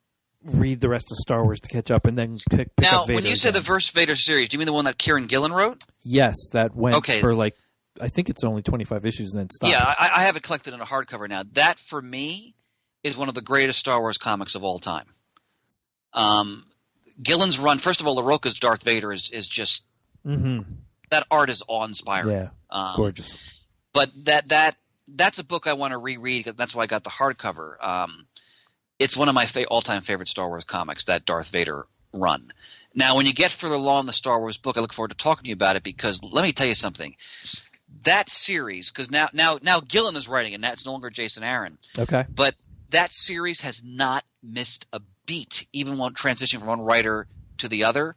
read the rest of Star Wars to catch up, and then pick now, up Vader. When you say the first Vader series, do you mean the one that Kieran Gillen wrote? Yes, that went Okay. for like I think it's only 25 issues and then stopped. Yeah, I have it collected in a hardcover now. That for me is one of the greatest Star Wars comics of all time. Gillen's run, first of all, LaRocca's Darth Vader is just that art is awe-inspiring. Yeah, gorgeous. But that's a book I want to reread because that's why I got the hardcover. It's one of my all-time favorite Star Wars comics, that Darth Vader run. Now, when you get further along in the Star Wars book, I look forward to talking to you about it because let me tell you something. That series, because now Gillen is writing, and that's no longer Jason Aaron. Okay. But that series has not missed a beat, even when transitioning from one writer to the other.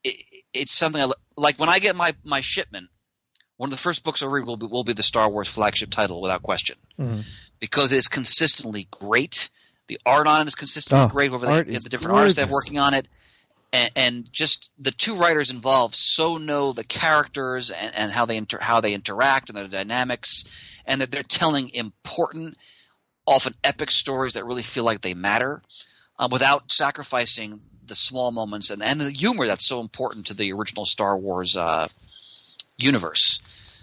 It's something like when I get my shipment, one of the first books I read will be the Star Wars flagship title, without question, because it is consistently great. The art on it is consistently great. Over the different artists they have working on it, and just the two writers involved so know the characters and how they interact and their dynamics, and that they're telling important, often epic stories that really feel like they matter, without sacrificing the small moments and the humor that's so important to the original Star Wars universe.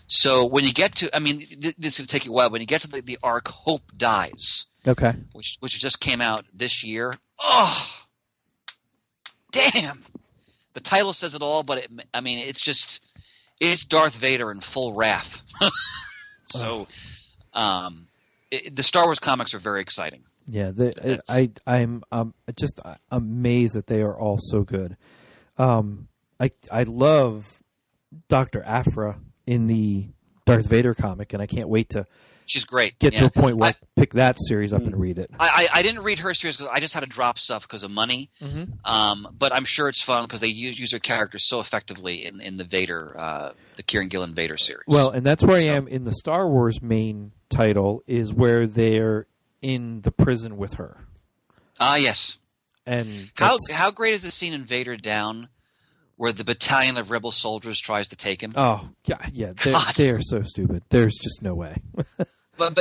So when you get to, I mean, this is going to take you a while. When you get to the arc Hope Dies, okay, which just came out this year, oh, damn! The title says it all, but it's Darth Vader in full wrath. So, the Star Wars comics are very exciting. Yeah, I'm just amazed that they are all so good. I love Dr. Aphra in the Darth Vader comic, and I can't wait to She's great. Get to a point where I pick that series up and read it. I didn't read her series because I just had to drop stuff because of money. But I'm sure it's fun because they use her characters so effectively in the Vader, the Kieran Gillen Vader series. Well, and that's where I am in the Star Wars main title is where they're in the prison with her. Ah, yes. And how great is the scene in Vader Down where the battalion of rebel soldiers tries to take him? Oh, yeah, they are so stupid. There's just no way. But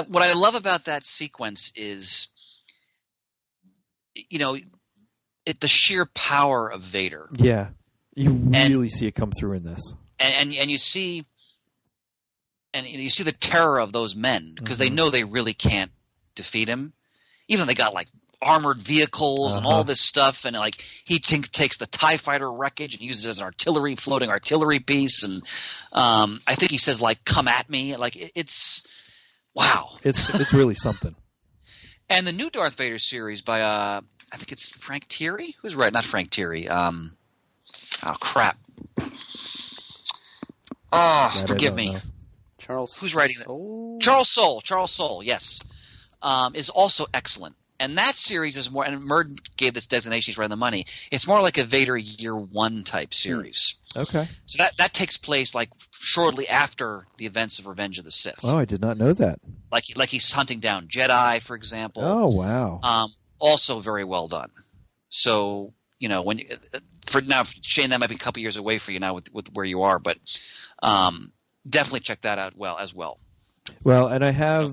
what I love about that sequence is, the sheer power of Vader. Yeah, you really see it come through in this, and you see, the terror of those men because they know they really can't defeat him, even though they got like armored vehicles and all this stuff, and like he takes the TIE fighter wreckage and uses it as an floating artillery piece, and I think he says like "come at me," like it's wow, it's really something. And the new Darth Vader series by I think it's Frank Thierry, who's right, not Frank Thierry. Oh crap! Oh, forgive me. Charles. Who's writing Soule? that? Charles Soule. Yes, is also excellent. And that series is more – and Murd gave this designation. He's right on the money. It's more like a Vader Year One type series. Okay. So that takes place like shortly after the events of Revenge of the Sith. Oh, I did not know that. Like he's hunting down Jedi, for example. Oh, wow. Also very well done. So, when for now, Shane, that might be a couple years away for you now with where you are, but definitely check that out as well. Well, and I have,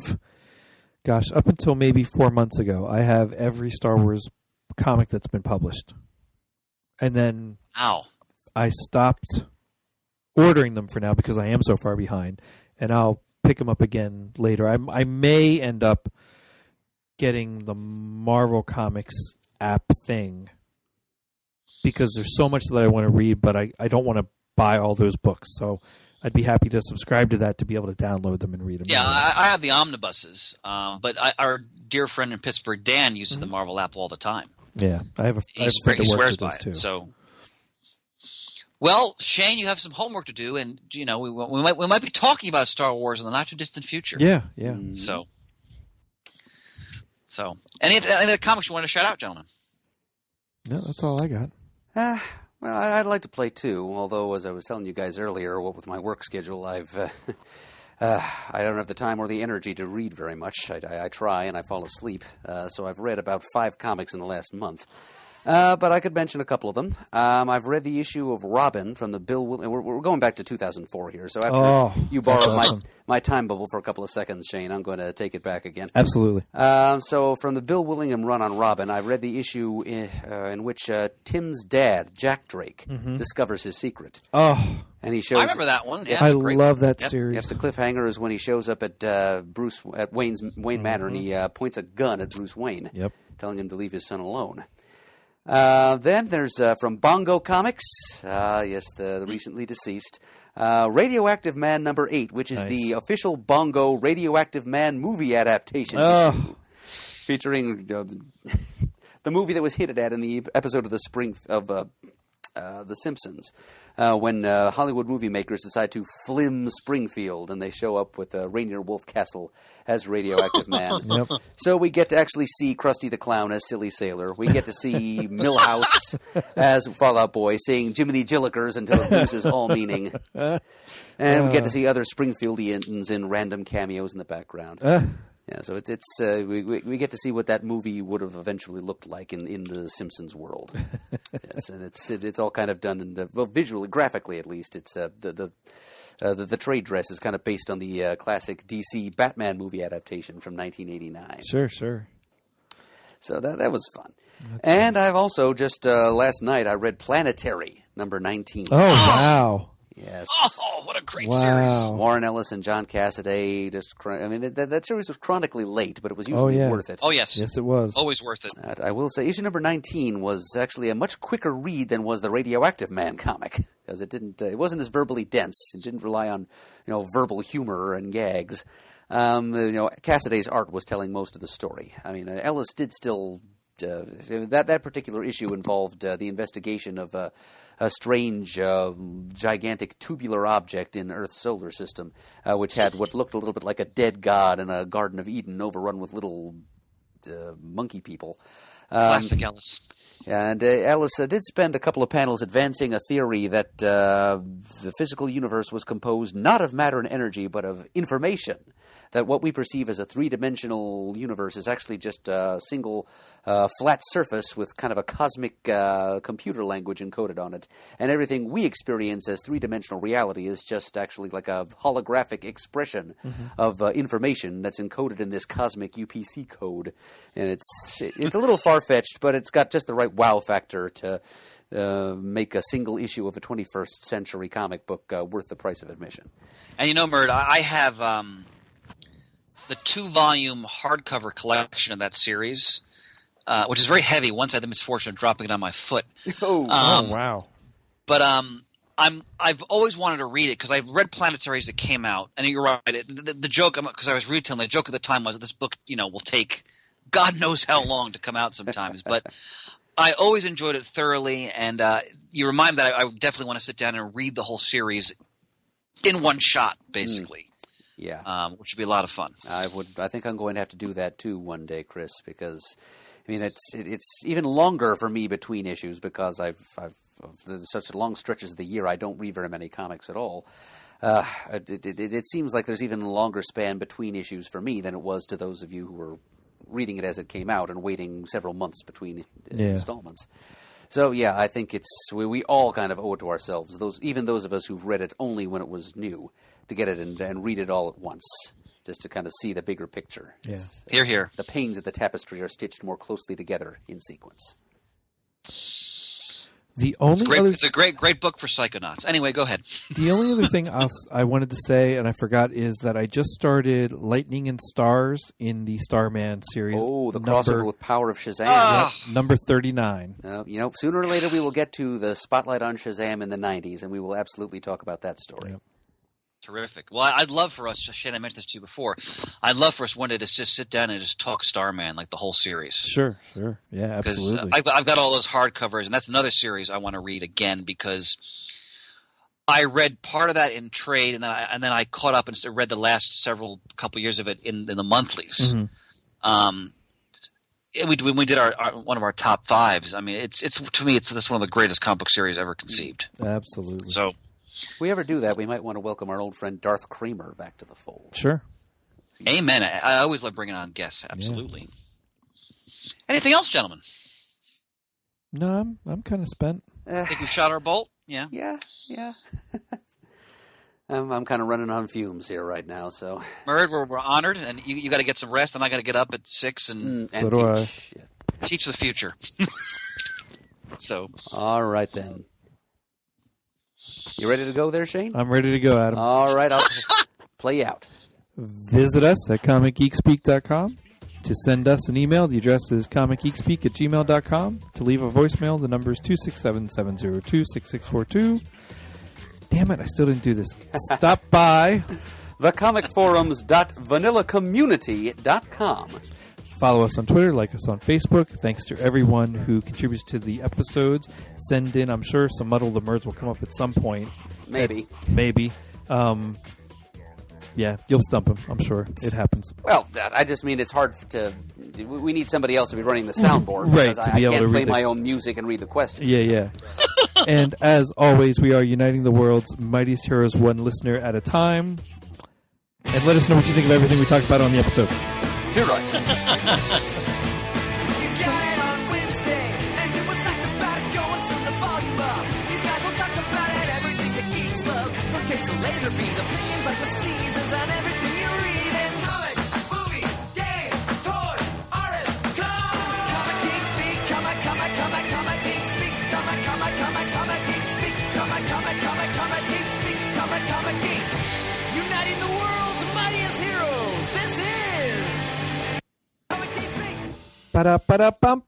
up until maybe 4 months ago, I have every Star Wars comic that's been published. And then I stopped ordering them for now because I am so far behind, and I'll pick them up again later. I may end up getting the Marvel Comics app thing because there's so much that I want to read, but I don't want to buy all those books. So I'd be happy to subscribe to that to be able to download them and read them. Yeah, I have the omnibuses, but our dear friend in Pittsburgh, Dan, uses the Marvel app all the time. Yeah, I have a friend he that swears works by with it. too. So, well, Shane, you have some homework to do, and we might be talking about Star Wars in the not too distant future. Yeah. So any of the comics you want to shout out, gentlemen? No, that's all I got. Well, I'd like to play too, although as I was telling you guys earlier, with my work schedule, I don't have the time or the energy to read very much. I try and I fall asleep, so I've read about 5 comics in the last month. But I could mention a couple of them. I've read the issue of Robin from the Bill. We're going back to 2004 here. So after you borrowed my time bubble for a couple of seconds, Shane, I'm going to take it back again. Absolutely. So from the Bill Willingham run on Robin, I've read the issue in which Tim's dad, Jack Drake, discovers his secret. Oh, and he shows. I remember that one. Yeah, I love that series. Yes, the cliffhanger is when he shows up at Wayne Manor and he points a gun at Bruce Wayne, telling him to leave his son alone. Then there's from Bongo Comics, the recently deceased, Radioactive Man number 8, which is the official Bongo Radioactive Man movie adaptation issue, featuring the movie that was hinted at in the episode of The Simpsons, when Hollywood movie makers decide to flim Springfield and they show up with Rainier Wolfcastle as Radioactive Man. So we get to actually see Krusty the Clown as Silly Sailor. We get to see Milhouse as Fallout Boy saying Jiminy Jillikers until it loses all meaning. And we get to see other Springfieldians in random cameos in the background. Yeah, so we get to see what that movie would have eventually looked like in the Simpsons world. Yes, and it's all kind of done in visually, graphically at least. It's the trade dress is kind of based on the classic DC Batman movie adaptation from 1989. Sure. So that was fun. And I've also just last night I read Planetary number 19. Oh wow. Yes. Oh, what a great series! Warren Ellis and John Cassaday. That series was chronically late, but it was usually worth it. Oh yes, yes it was. Always worth it. I will say, issue number 19 was actually a much quicker read than was the Radioactive Man comic, because it wasn't as verbally dense. It didn't rely on verbal humor and gags. Cassaday's art was telling most of the story. I mean, Ellis did still. That particular issue involved the investigation of a strange, gigantic tubular object in Earth's solar system, which had what looked a little bit like a dead god in a Garden of Eden overrun with little monkey people. Classic Ellis. And Ellis did spend a couple of panels advancing a theory that the physical universe was composed not of matter and energy, but of information. That what we perceive as a three-dimensional universe is actually just a single flat surface with kind of a cosmic computer language encoded on it. And everything we experience as three-dimensional reality is just actually like a holographic expression of information that's encoded in this cosmic UPC code. And it's a little far-fetched, but it's got just the right wow factor to make a single issue of a 21st century comic book worth the price of admission. And Murd, I have the 2-volume hardcover collection of that series, which is very heavy. Once I had the misfortune of dropping it on my foot. Oh wow! But I've always wanted to read it because I've read Planetaries that came out, and you're right. The joke, because I was retailing, the joke at the time was that this book, will take God knows how long to come out sometimes. But I always enjoyed it thoroughly, and you remind me that I definitely want to sit down and read the whole series in one shot, basically. Yeah. Which would be a lot of fun. I think I'm going to have to do that too one day, Chris, because I mean it's even longer for me between issues because I've there's such long stretches of the year I don't read very many comics at all. It seems like there's even a longer span between issues for me than it was to those of you who were reading it as it came out and waiting several months between installments. So yeah, I think we all kind of owe it to ourselves. Even those of us who've read it only when it was new, to get it and read it all at once, just to kind of see the bigger picture. Yeah. Hear, hear. The panes of the tapestry are stitched more closely together in sequence. It's a great book for psychonauts. Anyway, go ahead. The only other thing I wanted to say, and I forgot, is that I just started Lightning and Stars in the Starman series. Oh, the crossover with Power of Shazam. Yep, number 39. Sooner or later we will get to the spotlight on Shazam in the 90s, and we will absolutely talk about that story. Yep. Terrific. Well, I'd love for us, Shane, I mentioned this to you before, I'd love for us one day to just sit down and just talk Starman, like the whole series. Sure. Yeah, absolutely. Because I've got all those hardcovers, and that's another series I want to read again because I read part of that in trade, and then I caught up and read the last couple years of it in the monthlies. Mm-hmm. When we did one of our top fives, I mean, it's to me, it's one of the greatest comic book series ever conceived. Absolutely. So, if we ever do that, we might want to welcome our old friend Darth Kramer back to the fold. Sure. Amen. I always love bringing on guests. Absolutely. Yeah. Anything else, gentlemen? No, I'm kind of spent. I think we've shot our bolt. Yeah. Yeah. I'm kind of running on fumes here right now. So, Murd, we're honored, and you got to get some rest, and I got to get up at 6 and teach the future. So. All right then. You ready to go there, Shane? I'm ready to go, Adam. All right, I'll play out. Visit us at comicgeekspeak.com. To send us an email, the address is comicgeekspeak@gmail.com. To leave a voicemail, the number is 267-702-6642. Damn it, I still didn't do this. Stop by thecomicforums.vanillacommunity.com. Follow us on Twitter, like us on Facebook. Thanks to everyone who contributes to the episodes. Send in, I'm sure, some Muddle the Merds will come up at some point. Maybe. Yeah, you'll stump him, I'm sure. It happens. Well, I just mean it's hard to... We need somebody else to be running the soundboard. Right, to be able to I can't play my own music and read the questions. Yeah. And as always, we are uniting the world's mightiest heroes one listener at a time. And let us know what you think of everything we talked about on the episode. Too right. You got it on Wednesday, and you were psyched about it, going to the volume up. These guys will talk about it, everything that geeks love. From cakes to laser beams, opinions like the seasons, and everything you read in comics, movies, games, toys, artists, comic geeks speak, comic geeks speak, comic geeks speak, comic geeks speak, comic geek. Uniting the world's mightiest heroes. This is Ba-da-ba-da-bum.